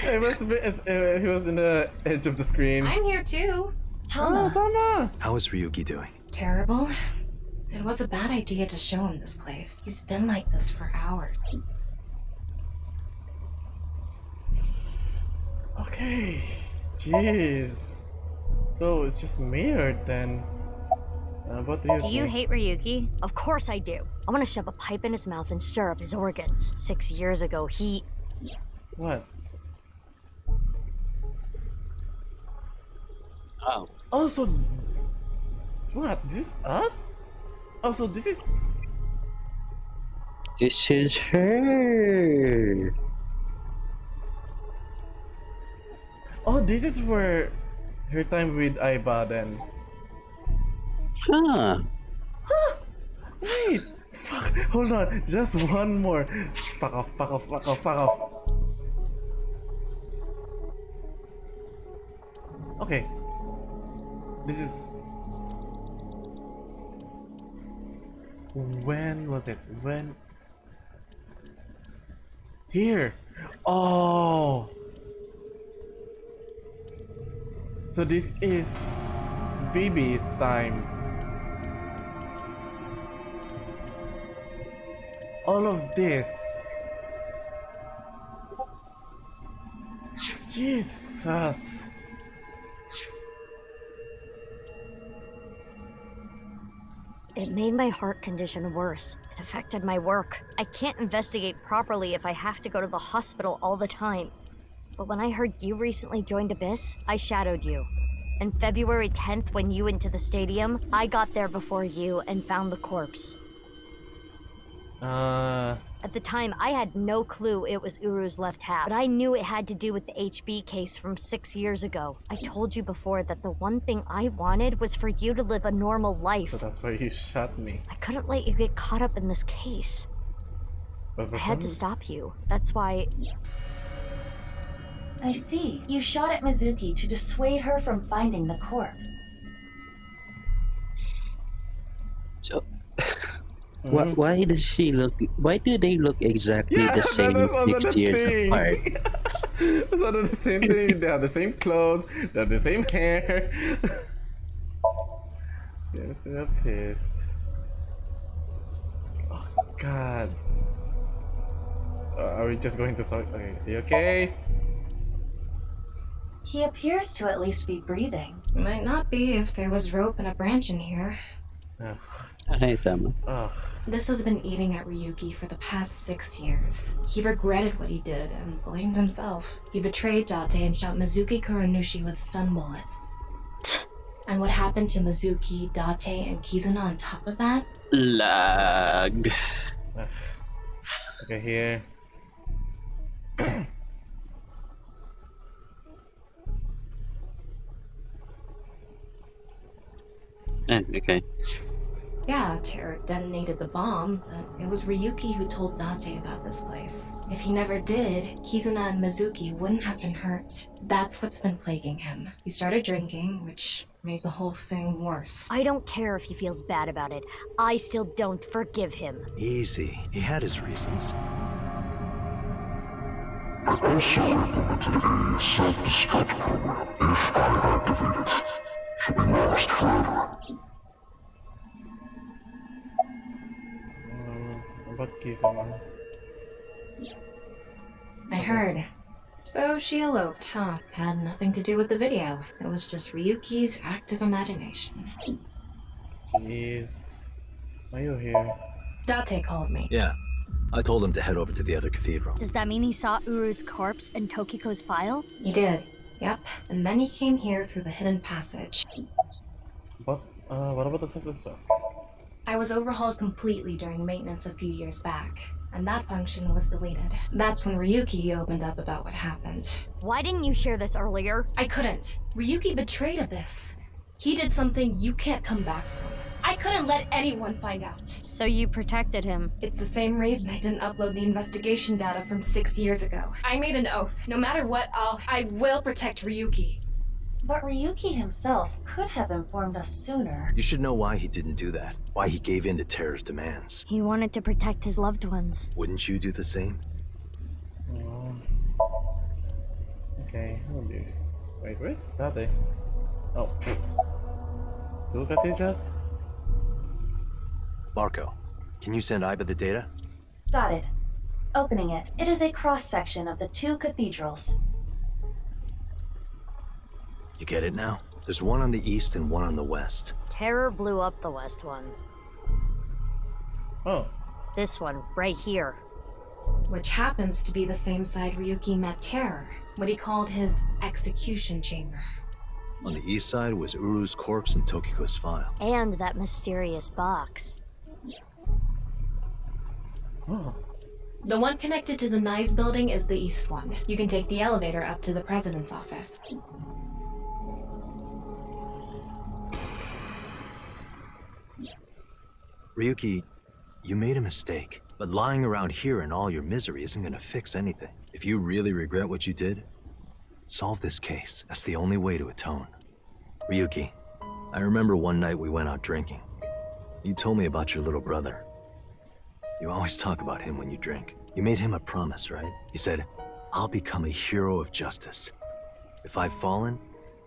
Speaker 1: He was in the edge of the screen.
Speaker 11: I'm here too.
Speaker 1: Oh,
Speaker 6: Tama.
Speaker 1: Tama!
Speaker 8: How is Ryuki doing?
Speaker 11: Terrible. It was a bad idea to show him this place. He's been like this for hours.
Speaker 1: Okay. Jeez. So it's just mirrored then. What do you
Speaker 4: Do you
Speaker 1: think?
Speaker 4: hate Ryuki? Of course I do. I want to shove a pipe in his mouth and stir up his organs. 6 years ago, he...
Speaker 1: What?
Speaker 2: Oh.
Speaker 1: Oh, so... What? This is us? Oh, so this is...
Speaker 2: This is her.
Speaker 1: Oh, this is where... Her time with Aiba then.
Speaker 2: Huh.
Speaker 1: Wait! Fuck! Hold on! Just one more! Fuck off, fuck off, fuck off, fuck off! Okay. This is... When was it? When... Here! Oh! So this is... Baby's time. All of this. Jesus.
Speaker 4: It made my heart condition worse. It affected my work. I can't investigate properly if I have to go to the hospital all the time. But when I heard you recently joined Abyss, I shadowed you.
Speaker 7: And February 10th, when you went to the stadium, I got there before you and found the corpse. At the time, I had no clue it was Uru's left half, but I knew it had to do with the HB case from 6 years ago. I told you before that the one thing I wanted was for you to live a normal life.
Speaker 1: So that's why you shot me.
Speaker 7: I couldn't let you get caught up in this case. I had to stop you. That's why...
Speaker 6: I see. You shot at Mizuki to dissuade her from finding the corpse.
Speaker 2: So, why does she look? Why do they look exactly the same 6 years apart?
Speaker 1: It's not the same thing. They have the same clothes. They have the same hair. Yes, they're pissed. Oh God. Are we just going to talk? Okay, you okay?
Speaker 6: He appears to at least be breathing.
Speaker 11: Might not be if there was rope and a branch in here.
Speaker 1: Ugh.
Speaker 2: Ay, tama.
Speaker 1: Ugh.
Speaker 11: This has been eating at Ryuki for the past 6 years. He regretted what he did and blamed himself. He betrayed Date and shot Mizuki Kuranushi with stun bullets. And what happened to Mizuki, Date, and Kizuna on top of that?
Speaker 2: Lag.
Speaker 1: Ugh. Okay, here.
Speaker 2: Okay.
Speaker 11: Yeah, Terror detonated the bomb, but it was Ryuki who told Date about this place. If he never did, Kizuna and Mizuki wouldn't have been hurt. That's what's been plaguing him. He started drinking, which made the whole thing worse.
Speaker 7: I don't care if he feels bad about it. I still don't forgive him.
Speaker 8: Easy. He had his reasons.
Speaker 12: I also implemented a self-destruct program. If I activate it, should be lost forever.
Speaker 1: About Kizuna.
Speaker 11: I heard. So she eloped, huh? Had nothing to do with the video. It was just Ryuki's active imagination.
Speaker 1: Jeez. Are you here?
Speaker 11: Date called me.
Speaker 8: Yeah. I told him to head over to the other cathedral.
Speaker 7: Does that mean he saw Uru's corpse in Tokiko's file?
Speaker 11: He did. Yep. And then he came here through the hidden passage.
Speaker 1: But, what about the second stuff?
Speaker 11: I was overhauled completely during maintenance a few years back, and that function was deleted. That's when Ryuki opened up about what happened.
Speaker 7: Why didn't you share this earlier?
Speaker 11: I couldn't. Ryuki betrayed Abyss. He did something you can't come back from. I couldn't let anyone find out.
Speaker 7: So you protected him.
Speaker 11: It's the same reason I didn't upload the investigation data from 6 years ago. I made an oath. No matter what, I will protect Ryuki.
Speaker 6: But Ryuki himself could have informed us sooner.
Speaker 8: You should know why he didn't do that. Why he gave in to Terror's demands.
Speaker 7: He wanted to protect his loved ones.
Speaker 8: Wouldn't you do the same?
Speaker 1: Okay, wait, where's Date? Oh. Two cathedrals?
Speaker 8: Marco, can you send Iba the data?
Speaker 6: Got it. Opening it. It is a cross-section of the two cathedrals.
Speaker 8: You get it now? There's one on the east and one on the west.
Speaker 7: Terror blew up the west one.
Speaker 1: Oh.
Speaker 7: This one, right here.
Speaker 11: Which happens to be the same side Ryuki met Terror. What he called his execution chamber.
Speaker 8: On the east side was Uru's corpse and Tokiko's file.
Speaker 7: And that mysterious box.
Speaker 1: Oh.
Speaker 11: The one connected to the Nyes building is the east one. You can take the elevator up to the president's office.
Speaker 8: Ryuki, you made a mistake. But lying around here in all your misery isn't gonna fix anything. If you really regret what you did, solve this case. That's the only way to atone. Ryuki, I remember one night we went out drinking. You told me about your little brother. You always talk about him when you drink. You made him a promise, right? You said, I'll become a hero of justice. If I've fallen,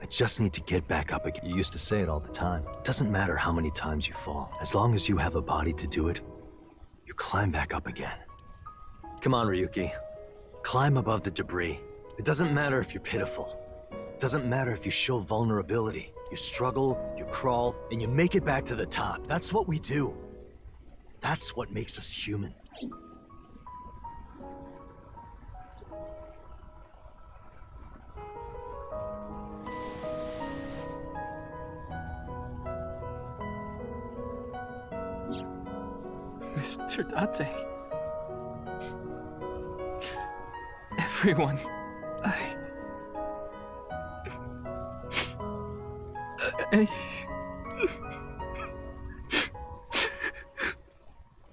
Speaker 8: I just need to get back up again. You used to say it all the time. It doesn't matter how many times you fall. As long as you have a body to do it, you climb back up again. Come on, Ryuki. Climb above the debris. It doesn't matter if you're pitiful. It doesn't matter if you show vulnerability. You struggle, you crawl, and you make it back to the top. That's what we do. That's what makes us human.
Speaker 5: Sir Date. Everyone.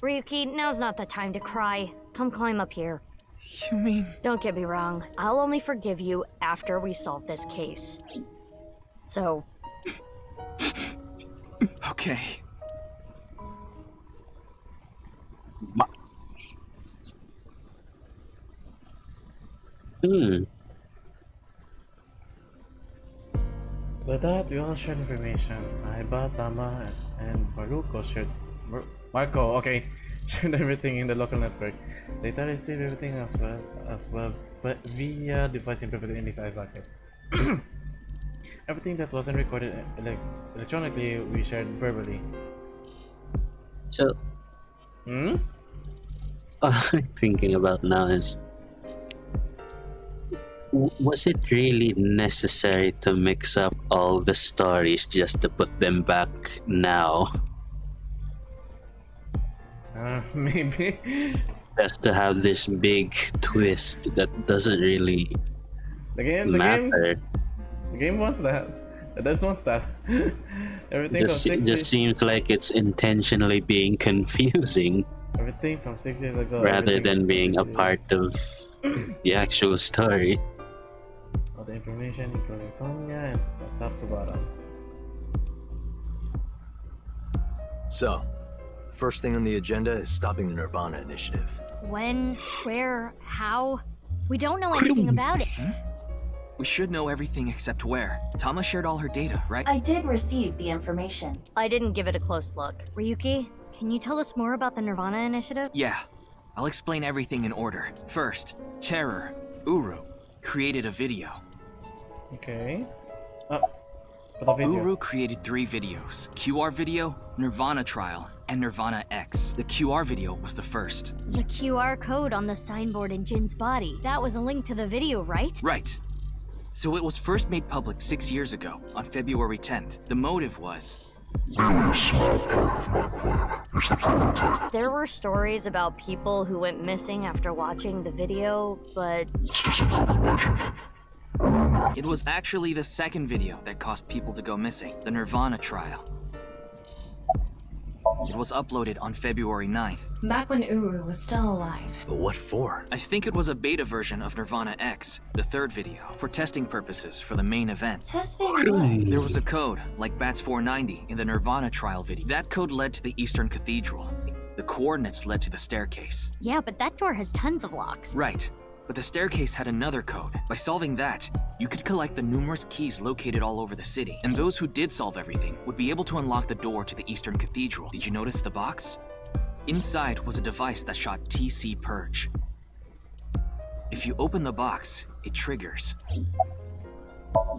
Speaker 7: Ryuki, now's not the time to cry. Come climb up here.
Speaker 5: You mean...
Speaker 7: Don't get me wrong. I'll only forgive you after we solve this case. So...
Speaker 5: Okay.
Speaker 1: With that, we all shared information. Aiba, Tama, and Maruko shared... Marco, okay. Shared everything in the local network. Data received everything as well but via device implemented in this eye socket. Everything that wasn't recorded electronically, we shared verbally.
Speaker 2: So... All I'm thinking about now is... was it really necessary to mix up all the stories just to put them back now?
Speaker 1: Maybe.
Speaker 2: Just to have this big twist that doesn't really matter.
Speaker 1: The game wants that. It just wants that. Everything
Speaker 2: just seems like it's intentionally being confusing.
Speaker 1: Everything from 6 years ago.
Speaker 2: Rather than being a part of the actual story.
Speaker 1: All the information, including Somnia and top to bottom.
Speaker 8: So, first thing on the agenda is stopping the nirvanA initiative.
Speaker 7: When? Where? How? We don't know anything about it.
Speaker 5: We should know everything except where. Tama shared all her data, right?
Speaker 6: I did receive the information.
Speaker 7: I didn't give it a close look. Ryuki, can you tell us more about the nirvanA initiative?
Speaker 5: Yeah. I'll explain everything in order. First, Terror, Uru, created a video.
Speaker 1: Okay. For the video.
Speaker 5: Uru created 3 videos. QR video, nirvanA trial, and nirvanA X. The QR video was the first.
Speaker 7: The QR code on the signboard in Jin's body. That was a link to the video, right?
Speaker 5: Right. So it was first made public 6 years ago, on February 10th. The motive was...
Speaker 7: There were stories about people who went missing after watching the video, but...
Speaker 5: It was actually the second video that caused people to go missing, the nirvanA trial. It was uploaded on February 9th.
Speaker 11: Back when Uru was still alive.
Speaker 8: But what for?
Speaker 5: I think it was a beta version of nirvanA X, the third video, for testing purposes for the main event.
Speaker 6: Testing what?
Speaker 5: There was a code, like BATS 490, in the nirvanA trial video. That code led to the Eastern Cathedral. The coordinates led to the staircase.
Speaker 7: Yeah, but that door has tons of locks.
Speaker 5: Right. But the staircase had another code. By solving that, you could collect the numerous keys located all over the city, and those who did solve everything would be able to unlock the door to the Eastern Cathedral. Did you notice the box? Inside was a device that shot TC Purge. If you open the box, it triggers.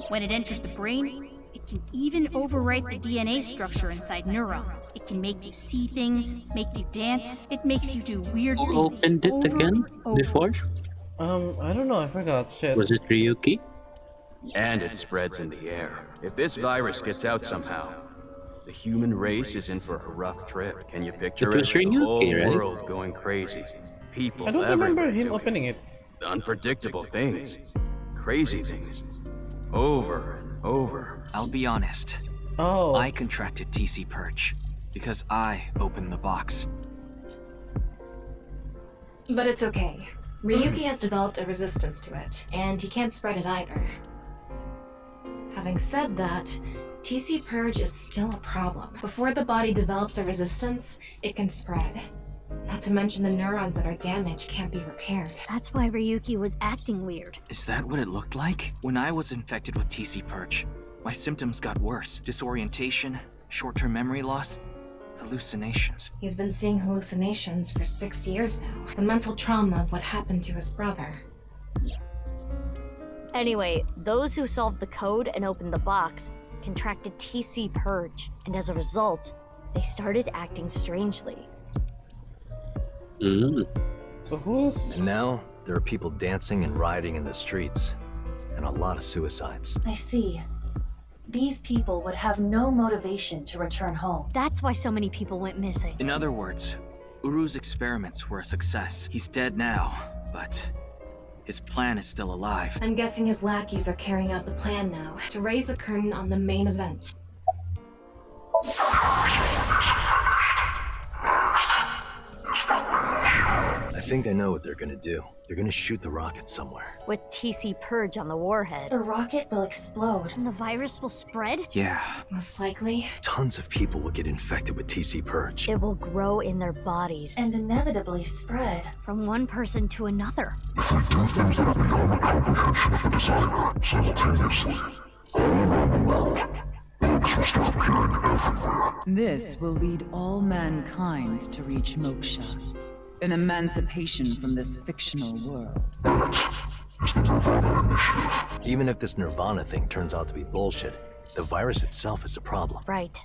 Speaker 13: When it enters the brain, it can even overwrite the DNA structure inside neurons. It can make you see things, make you dance, it makes you do weird things.
Speaker 2: Who opened it again before?
Speaker 1: I don't know, I forgot. Shit.
Speaker 2: Was it Ryuki?
Speaker 9: And it spreads in the air. If this virus gets out somehow, the human race is in for a rough trip. Can you picture
Speaker 2: It was
Speaker 9: it? The
Speaker 2: Ryuki,
Speaker 9: whole
Speaker 2: right?
Speaker 9: world going crazy. People
Speaker 1: I don't remember
Speaker 9: everywhere
Speaker 1: him
Speaker 9: doing
Speaker 1: opening it.
Speaker 9: unpredictable things. Crazy things. Over and over.
Speaker 5: I'll be honest.
Speaker 1: Oh.
Speaker 5: I contracted TC Purge because I opened the box.
Speaker 11: But it's okay. Ryuki has developed a resistance to it, and he can't spread it either. Having said that, TC Purge is still a problem. Before the body develops a resistance, it can spread. Not to mention the neurons that are damaged can't be repaired.
Speaker 7: That's why Ryuki was acting weird.
Speaker 5: Is that what it looked like? When I was infected with TC Purge, my symptoms got worse. Disorientation, short-term memory loss, hallucinations.
Speaker 11: He's been seeing hallucinations for 6 years now. The mental trauma of what happened to his brother.
Speaker 7: Anyway, those who solved the code and opened the box contracted TC Purge, and as a result, they started acting strangely.
Speaker 1: So who's...
Speaker 8: And now, there are people dancing and rioting in the streets. And a lot of suicides.
Speaker 6: I see. These people would have no motivation to return home.
Speaker 7: That's why so many people went missing.
Speaker 5: In other words,
Speaker 14: Uru's experiments were a success. He's dead now, but his plan is still alive.
Speaker 11: I'm guessing his lackeys are carrying out the plan now, to raise the curtain on the main event.
Speaker 8: I think I know what they're gonna do. They're gonna shoot the rocket somewhere.
Speaker 7: With TC Purge on the warhead.
Speaker 6: The rocket will explode.
Speaker 7: And the virus will spread?
Speaker 14: Yeah.
Speaker 11: Most likely.
Speaker 8: Tons of people will get infected with TC Purge.
Speaker 7: It will grow in their bodies.
Speaker 6: And inevitably spread.
Speaker 7: From one person to another.
Speaker 12: If we do things that are beyond the comprehension of the designer simultaneously, all around the world, bugs will start appearing everywhere.
Speaker 15: This will lead all mankind to reach moksha. An emancipation from this fictional world.
Speaker 12: It's the nirvanA initiative.
Speaker 8: Even if this nirvanA thing turns out to be bullshit, the virus itself is a problem.
Speaker 7: Right.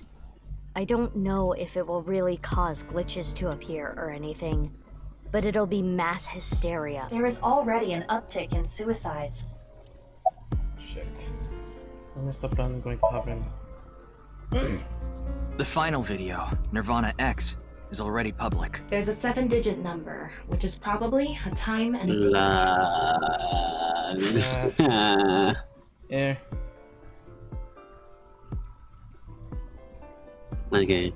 Speaker 7: I don't know if it will really cause glitches to appear or anything, but it'll be mass hysteria.
Speaker 6: There is already an uptick in suicides.
Speaker 1: Shit. When is the plan going to happen?
Speaker 14: The final video, nirvanA X, is already public.
Speaker 11: There's a 7-digit number, which is probably a time and a date.
Speaker 1: Yeah.
Speaker 16: Okay.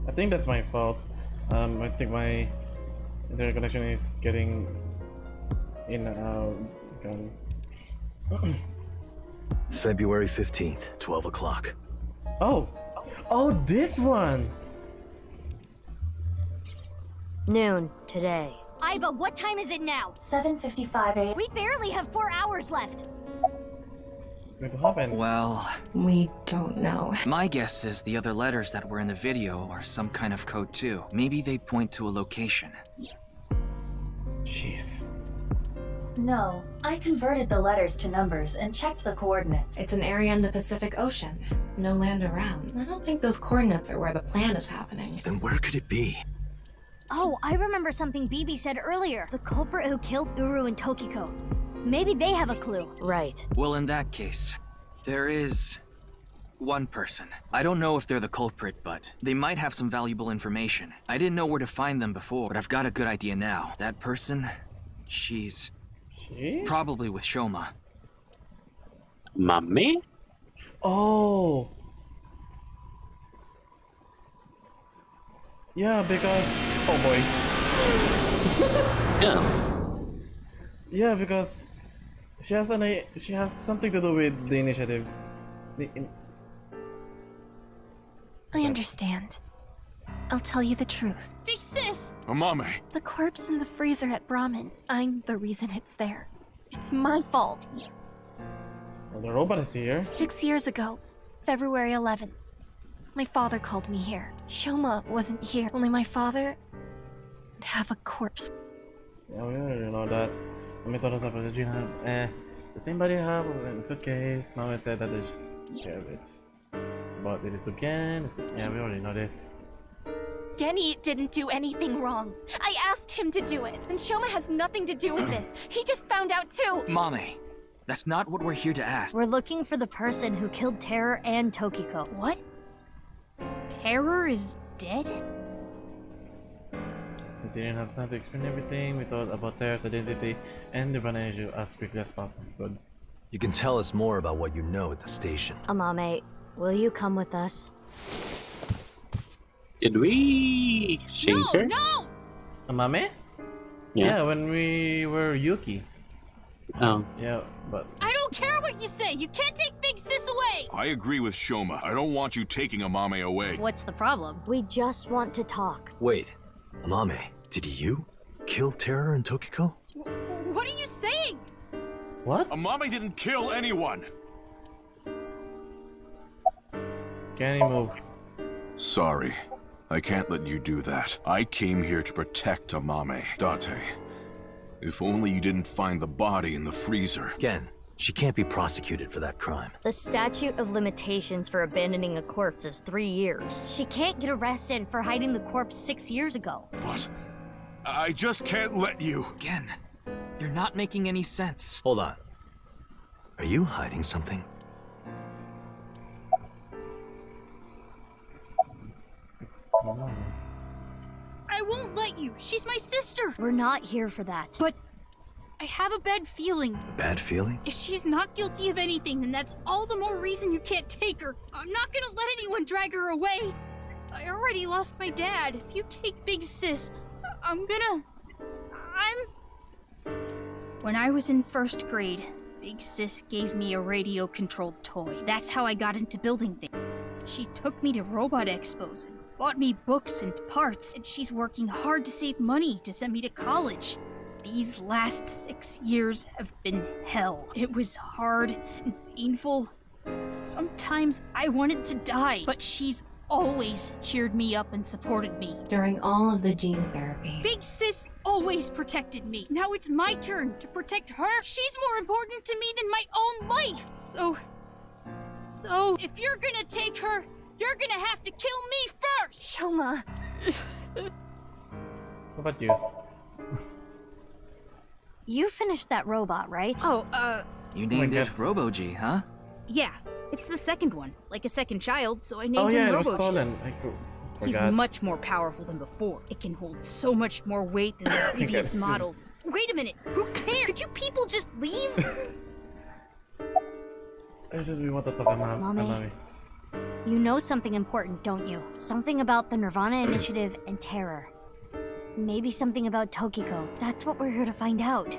Speaker 1: I think that's my fault. I think my internet connection is getting in and out.
Speaker 8: February 15th, 12 o'clock.
Speaker 1: Oh, this one.
Speaker 7: Noon today.
Speaker 4: Iva, what time is it now?
Speaker 6: 7:55 a.m.
Speaker 4: We barely have 4 hours left.
Speaker 1: What happened?
Speaker 14: Well,
Speaker 11: we don't know.
Speaker 14: My guess is the other letters that were in the video are some kind of code too. Maybe they point to a location.
Speaker 1: Jeez.
Speaker 6: No, I converted the letters to numbers and checked the coordinates.
Speaker 11: It's an area in the Pacific Ocean. No land around. I don't think those coordinates are where the plan is happening.
Speaker 8: Then where could it be?
Speaker 4: Oh, I remember something Bibi said earlier. The culprit who killed Uru and Tokiko. Maybe they have a clue.
Speaker 7: Right.
Speaker 14: Well, in that case, there is one person. I don't know if they're the culprit, but they might have some valuable information. I didn't know where to find them before, but I've got a good idea now. That person, she's probably with Shoma.
Speaker 16: Mommy?
Speaker 1: Oh. Yeah, because... Oh boy.
Speaker 16: Yeah.
Speaker 1: Yeah, because she has something to do with the initiative.
Speaker 17: I understand. I'll tell you the truth.
Speaker 18: Big sis!
Speaker 17: Amame! The corpse in the freezer at Brahmin. I'm the reason it's there. It's my fault.
Speaker 1: Well, the robot is here.
Speaker 17: 6 years ago, February 11th, my father called me here. Shoma wasn't here. Only my father would have a corpse.
Speaker 1: Yeah, we already know that. Does the same body have in suitcase? Mama said that they share it. But did it again? Yeah, we already know this.
Speaker 17: Genny didn't do anything wrong. I asked him to do it, and Shoma has nothing to do with this. He just found out too.
Speaker 14: Mame, that's not what we're here to ask.
Speaker 7: We're looking for the person who killed Terror and Tokiko.
Speaker 13: What? Terror is dead?
Speaker 1: We didn't have time to explain everything. We thought about Terror's identity and nirvanA issue as quickly as possible.
Speaker 8: You can tell us more about what you know at the station.
Speaker 7: Amame, will you come with us?
Speaker 16: Did we change her?
Speaker 13: No!
Speaker 1: Amame? Yeah, when we were Yuki.
Speaker 16: Oh.
Speaker 1: Yeah, but...
Speaker 13: I don't care what you say! You can't take Big Sis away!
Speaker 19: I agree with Shoma. I don't want you taking Amame away.
Speaker 7: What's the problem? We just want to talk.
Speaker 8: Wait, Amame, did you kill Terror and Tokiko?
Speaker 13: What are you saying?
Speaker 1: What?
Speaker 19: Amame didn't kill anyone!
Speaker 1: Can you move?
Speaker 19: Sorry. I can't let you do that. I came here to protect Amame. Date, if only you didn't find the body in the freezer.
Speaker 8: Again, she can't be prosecuted for that crime.
Speaker 7: The statute of limitations for abandoning a corpse is 3 years.
Speaker 4: She can't get arrested for hiding the corpse 6 years ago.
Speaker 19: But I just can't let you.
Speaker 14: Again, you're not making any sense.
Speaker 8: Hold on. Are you hiding something?
Speaker 13: I won't let you. She's my sister.
Speaker 7: We're not here for that.
Speaker 13: But I have a bad feeling.
Speaker 8: A bad feeling?
Speaker 13: If she's not guilty of anything, then that's all the more reason you can't take her. I'm not gonna let anyone drag her away. I already lost my dad. If you take Big Sis, When I was in 1st grade, Big Sis gave me a radio-controlled toy. That's how I got into building things. She took me to robot expos and bought me books and parts, and she's working hard to save money to send me to college. These last 6 years have been hell. It was hard and painful. Sometimes I wanted to die, but she's always cheered me up and supported me.
Speaker 11: During all of the gene therapy.
Speaker 13: Big Sis always protected me. Now it's my turn to protect her. She's more important to me than my own life. So if you're gonna take her, you're gonna have to kill me first.
Speaker 17: Shoma.
Speaker 1: What about you?
Speaker 7: You finished that robot, right?
Speaker 14: You named it Robo-G, huh?
Speaker 13: Yeah, it's the second one, like a second child, so I named
Speaker 1: Oh
Speaker 13: him
Speaker 1: yeah, it was
Speaker 13: Robo-G.
Speaker 1: stolen.
Speaker 13: He's
Speaker 1: forgot.
Speaker 13: much more powerful than before. It can hold so much more weight than the previous model. Wait a minute, who cares? Could you people just leave?
Speaker 1: I said we want to talk about
Speaker 7: Mommy. You know something important, don't you? Something about the nirvanA Initiative and terror. Maybe something about Tokiko. That's what we're here to find out.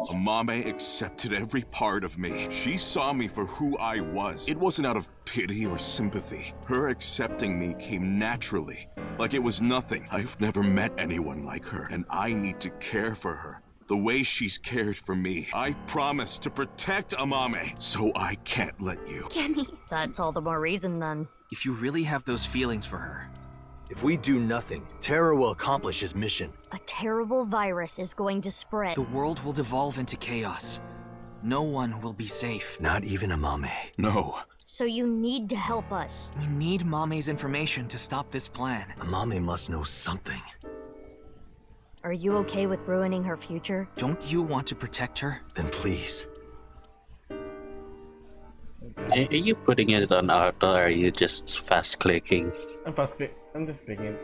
Speaker 19: Amame accepted every part of me. She saw me for who I was. It wasn't out of pity or sympathy. Her accepting me came naturally, like it was nothing. I've never met anyone like her, and I need to care for her the way she's cared for me. I promised to protect Amame, so I can't let you.
Speaker 17: Kenny.
Speaker 7: That's all the more reason then.
Speaker 14: If you really have those feelings for her,
Speaker 8: If we do nothing, Terror will accomplish his mission.
Speaker 7: A terrible virus is going to spread.
Speaker 14: the world will devolve into chaos. No one will be safe.
Speaker 8: Not even Amame.
Speaker 19: No.
Speaker 7: So you need to help us.
Speaker 14: We need Mame's information to stop this plan.
Speaker 8: Amame must know something.
Speaker 7: Are you okay with ruining her future?
Speaker 14: Don't you want to protect her?
Speaker 8: Then please.
Speaker 16: Are you putting it on auto or are you just fast clicking?
Speaker 1: I'm just clicking.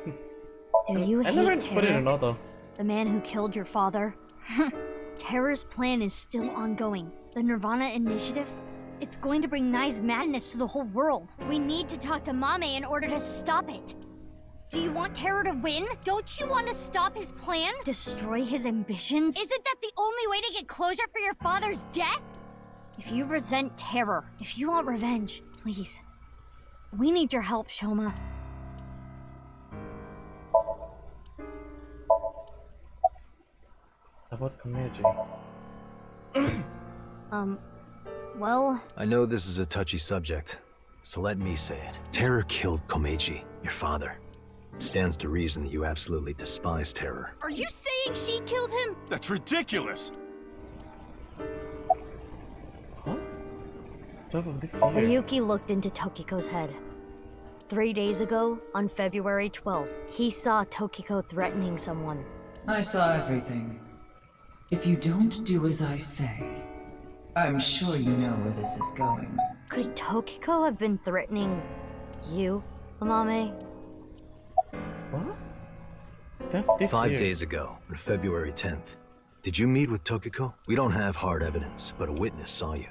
Speaker 7: Do you
Speaker 1: I never
Speaker 7: hate
Speaker 1: put it
Speaker 7: Terror?
Speaker 1: in auto.
Speaker 7: The man who killed your father? Terror's plan is still ongoing. The nirvanA Initiative? It's going to bring Nai's madness to the whole world. We need to talk to Mame in order to stop it. Do you want Terror to win? Don't you want to stop his plan? Destroy his ambitions? Isn't that the only way to get closure for your father's death? If you resent Terror, if you want revenge, please. We need your help, Shoma.
Speaker 1: About Komeiji.
Speaker 7: Well...
Speaker 8: I know this is a touchy subject, so let me say it. Terror killed Komeiji, your father. It stands to reason that you absolutely despise Terror.
Speaker 13: Are you saying she killed him?
Speaker 19: That's ridiculous!
Speaker 1: Top of this year.
Speaker 7: Ryuki looked into Tokiko's head. 3 days ago, on February 12th, he saw Tokiko threatening someone.
Speaker 15: I saw everything. If you don't do as I say, I'm sure you know where this is going.
Speaker 7: Could Tokiko have been threatening you, Amame?
Speaker 1: What?
Speaker 8: 5 days ago, on February 10th. Did you meet with Tokiko? We don't have hard evidence, but a witness saw you.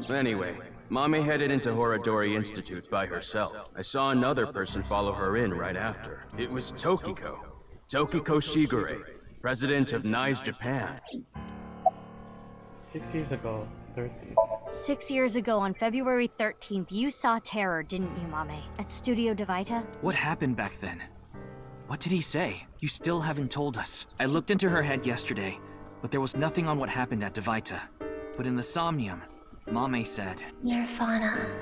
Speaker 9: Anyway, Mame headed into Horadori Institute by herself. I saw another person follow her in right after. It was Tokiko. Tokiko Shigure, president of Nai's Japan.
Speaker 1: 6 years ago, 30.
Speaker 7: 6 years ago, on February 13th, you saw Terror, didn't you, Mame? At Studio Devita?
Speaker 14: What happened back then? What did he say? You still haven't told us. I looked into her head yesterday, but there was nothing on what happened at Devita. But in the Somnium, Mame said...
Speaker 10: nirvanA.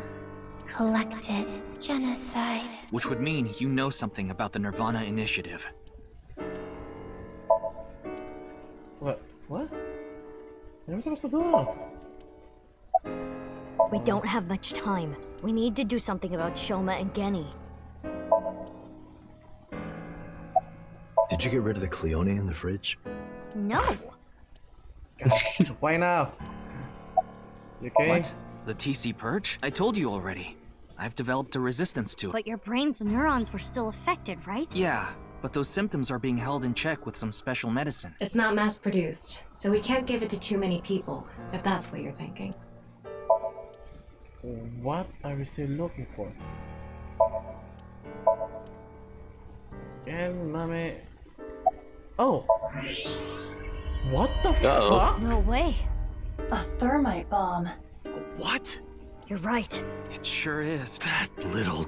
Speaker 10: Collected. Genocide.
Speaker 14: Which would mean you know something about the nirvanA Initiative.
Speaker 1: What? What? What am I supposed to do?
Speaker 7: We don't have much time. We need to do something about Shoma and Geni.
Speaker 8: Did you get rid of the Cleone in the fridge?
Speaker 7: No!
Speaker 1: Why now? You okay?
Speaker 14: What? The TC Purge? I told you already. I've developed a resistance to it.
Speaker 7: But your brain's neurons were still affected, right?
Speaker 14: Yeah, but those symptoms are being held in check with some special medicine.
Speaker 11: It's not mass-produced, so we can't give it to too many people, if that's what you're thinking.
Speaker 1: What are we still looking for? Again, mommy. Oh! What the fuck?
Speaker 7: No way.
Speaker 6: A thermite bomb.
Speaker 8: What?
Speaker 7: You're right.
Speaker 14: It sure is.
Speaker 8: That little...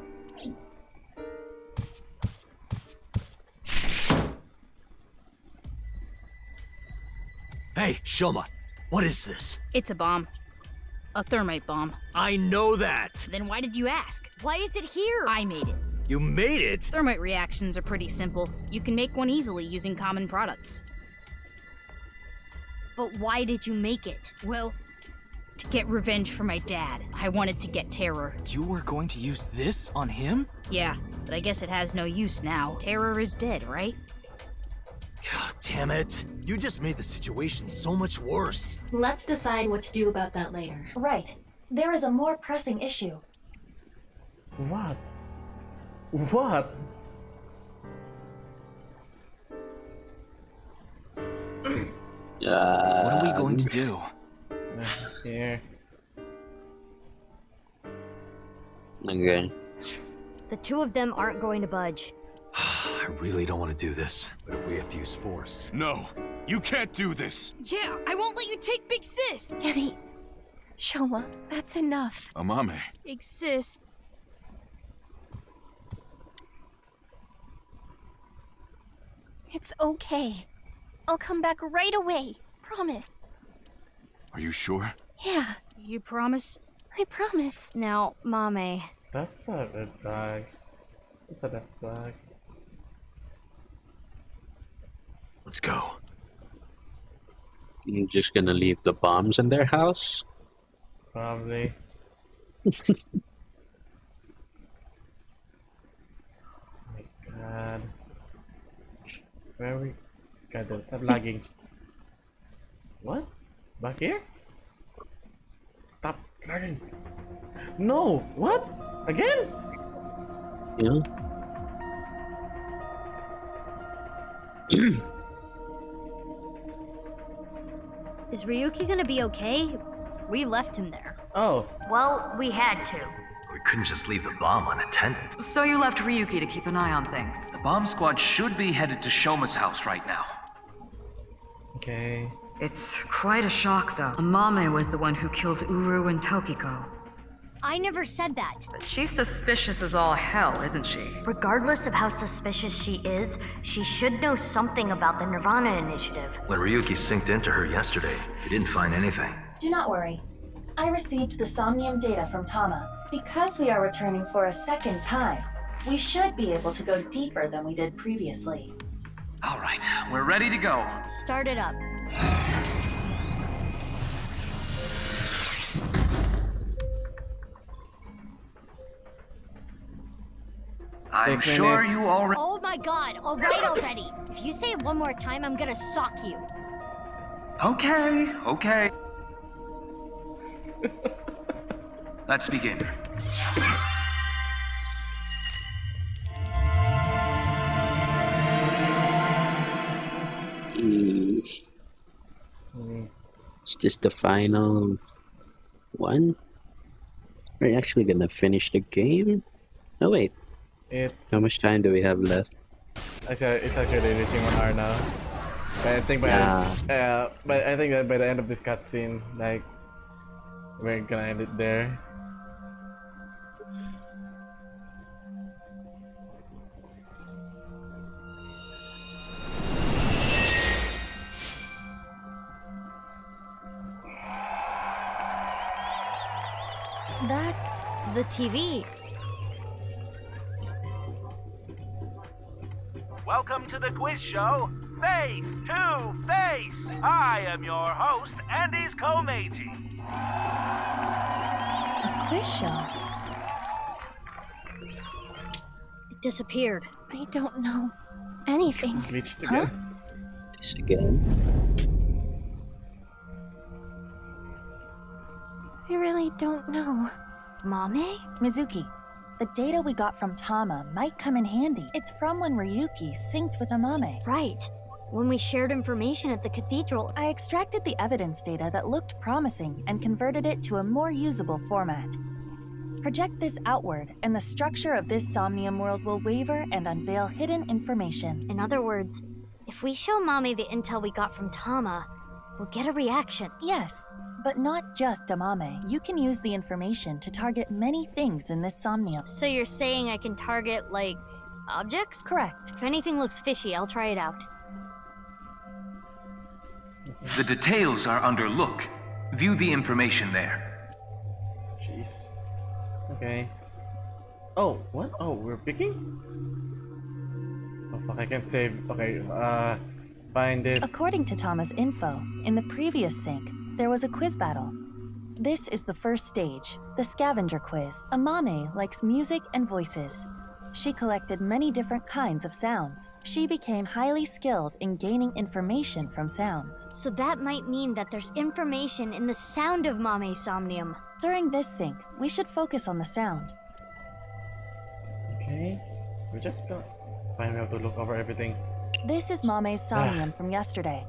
Speaker 8: Hey, Shoma, what is this?
Speaker 13: It's a bomb. A thermite bomb.
Speaker 8: I know that!
Speaker 13: Then why did you ask?
Speaker 7: Why is it here?
Speaker 13: I made it.
Speaker 8: You made it?
Speaker 13: Thermite reactions are pretty simple. You can make one easily using common products.
Speaker 7: But why did you make it?
Speaker 13: Well, to get revenge for my dad. I wanted to get Terror.
Speaker 14: You were going to use this on him?
Speaker 13: Yeah, but I guess it has no use now. Terror is dead, right?
Speaker 8: God damn it. You just made the situation so much worse.
Speaker 11: Let's decide what to do about that later.
Speaker 6: Right. There is a more pressing issue.
Speaker 1: What? What?
Speaker 14: What are we going to do?
Speaker 1: Here.
Speaker 16: Okay.
Speaker 7: The two of them aren't going to budge.
Speaker 8: I really don't want to do this, but if we have to use force...
Speaker 19: No, you can't do this!
Speaker 13: Yeah, I won't let you take Big Sis!
Speaker 17: Annie, Shoma, that's enough.
Speaker 19: Amame.
Speaker 13: Big Sis.
Speaker 17: It's okay. I'll come back right away. Promise.
Speaker 19: Are you sure?
Speaker 17: Yeah,
Speaker 13: You promise?
Speaker 17: I promise.
Speaker 7: Now, Mame.
Speaker 1: That's a red flag. That's a red flag.
Speaker 8: Let's go.
Speaker 16: You're just gonna leave the bombs in their house?
Speaker 1: Probably. Oh my god. Where are we? God damn, stop lagging. What? Back here? Stop lagging. No! What? Again?
Speaker 16: Yeah.
Speaker 7: Is Ryuki gonna be okay? We left him there.
Speaker 1: Oh.
Speaker 7: Well, we had to.
Speaker 8: We couldn't just leave the bomb unattended.
Speaker 18: So you left Ryuki to keep an eye on things.
Speaker 20: The bomb squad should be headed to Shoma's house right now.
Speaker 1: Okay.
Speaker 18: It's quite a shock, though. Amame was the one who killed Uru and Tokiko.
Speaker 7: I never said that.
Speaker 18: But she's suspicious as all hell, isn't she?
Speaker 7: Regardless of how suspicious she is, she should know something about the nirvanA initiative.
Speaker 8: When Ryuki synced into her yesterday, he didn't find anything.
Speaker 6: Do not worry. I received the Somnium data from Tama. Because we are returning for a second time, we should be able to go deeper than we did previously.
Speaker 20: All right, we're ready to go.
Speaker 7: Start it up.
Speaker 20: I'm sure you already...
Speaker 7: Oh my god, alright already. If you say it one more time, I'm gonna sock you.
Speaker 20: Okay, okay. Let's begin.
Speaker 16: Is this the final one? Are you actually gonna finish the game? Oh wait.
Speaker 1: It's...
Speaker 16: How much time do we have left?
Speaker 1: Actually, it's actually reaching 1 hour now. But I think but I think that by the end of this cutscene, like, we're gonna end it there.
Speaker 7: That's the TV.
Speaker 21: Welcome to the quiz show, Face to Face. I am your host, Andy's co-matey.
Speaker 6: A quiz show?
Speaker 7: It disappeared.
Speaker 17: I don't know anything.
Speaker 1: Glitched
Speaker 17: Huh?
Speaker 1: again.
Speaker 16: This again?
Speaker 17: I really don't know.
Speaker 7: Mame?
Speaker 6: Mizuki, The data we got from Tama might come in handy. It's from when Ryuki synced with Amame.
Speaker 7: Right. When we shared information at the cathedral,
Speaker 6: I extracted the evidence data that looked promising and converted it to a more usable format. Project this outward, and the structure of this Somnium world will waver and unveil hidden information.
Speaker 7: In other words, if we show Mame the intel we got from Tama, we'll get a reaction.
Speaker 6: Yes, but not just Amame. You can use the information to target many things in this Somnium.
Speaker 7: So you're saying I can target, like, objects?
Speaker 6: Correct.
Speaker 7: If anything looks fishy, I'll try it out.
Speaker 20: The details are under look. View the information there.
Speaker 1: Jeez. Okay. Oh, what? Oh, we're picking? Oh fuck, I can't save. Okay, find this.
Speaker 6: According to Tama's info, in the previous sync, there was a quiz battle. This is the first stage, the scavenger quiz. Amame likes music and voices. She collected many different kinds of sounds. She became highly skilled in gaining information from sounds.
Speaker 7: So that might mean that there's information in the sound of Mame's Somnium.
Speaker 6: During this sync, we should focus on the sound.
Speaker 1: Okay, we're just gonna find out to look over everything.
Speaker 6: This is Mame's Somnium from yesterday.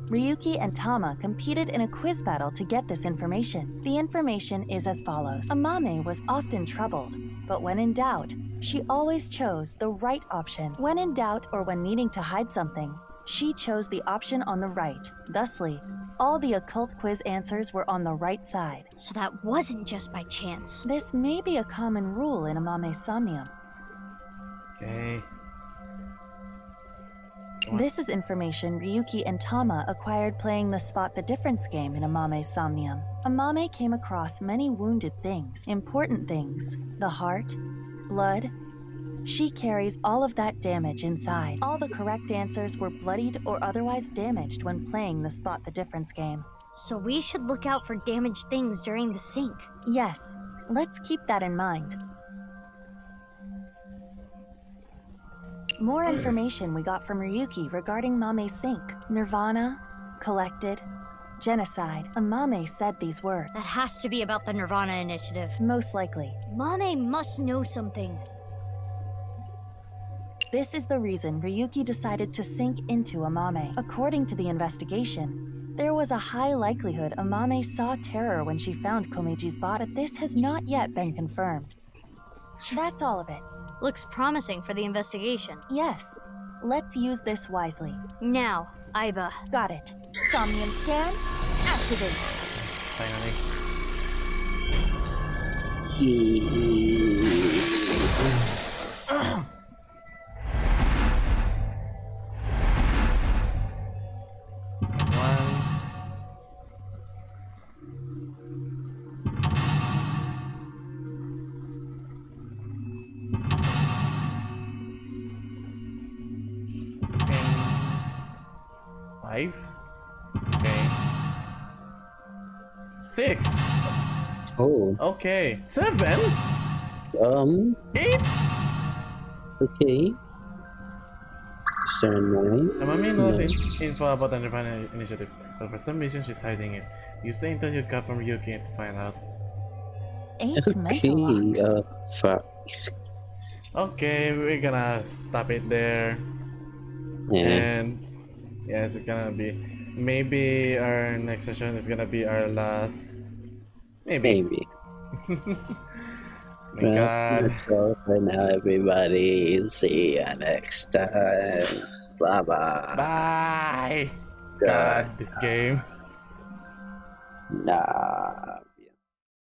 Speaker 6: Ryuki and Tama competed in a quiz battle to get this information. The information is as follows. Amame was often troubled, but when in doubt, she always chose the right option. When in doubt or when needing to hide something, she chose the option on the right. Thusly, all the occult quiz answers were on the right side.
Speaker 7: So that wasn't just by chance.
Speaker 6: This may be a common rule in Amame's Somnium.
Speaker 1: Okay.
Speaker 6: This is information Ryuki and Tama acquired playing the Spot the Difference game in Amame's Somnium. Amame came across many wounded things, important things, the heart, blood. She carries all of that damage inside. All the correct answers were bloodied or otherwise damaged when playing the Spot the Difference game.
Speaker 7: So we should look out for damaged things during the sync.
Speaker 6: Yes, let's keep that in mind. More information we got from Ryuki regarding Mame's sync. nirvanA, collected, genocide. Amame said these words.
Speaker 7: That has to be about the nirvanA initiative.
Speaker 6: Most likely.
Speaker 7: Mame must know something.
Speaker 6: This is the reason Ryuki decided to sink into Amame. According to the investigation, there was a high likelihood Amame saw terror when she found Komeji's body, but this has not yet been confirmed. That's all of it.
Speaker 7: Looks promising for the investigation.
Speaker 6: Yes. Let's use this wisely.
Speaker 7: Now, Aiba.
Speaker 6: Got it. Somnium scan, activate.
Speaker 1: Finally. Okay. 6.
Speaker 16: Oh.
Speaker 1: Okay. 7. 8.
Speaker 16: Okay. Stern 9.
Speaker 1: Amami knows info about the nirvanA initiative, but for some reason she's hiding it. Use the intel you got from Ryuki to find out.
Speaker 6: 8 mental locks.
Speaker 16: Fuck.
Speaker 1: Okay, we're gonna stop it there.
Speaker 16: Yeah.
Speaker 1: And yeah, it's gonna be maybe our next session is gonna be our last. Maybe. My God.
Speaker 16: That's all for now, everybody. See you next time. Bye-bye.
Speaker 1: Bye. God, this game.
Speaker 16: Nah.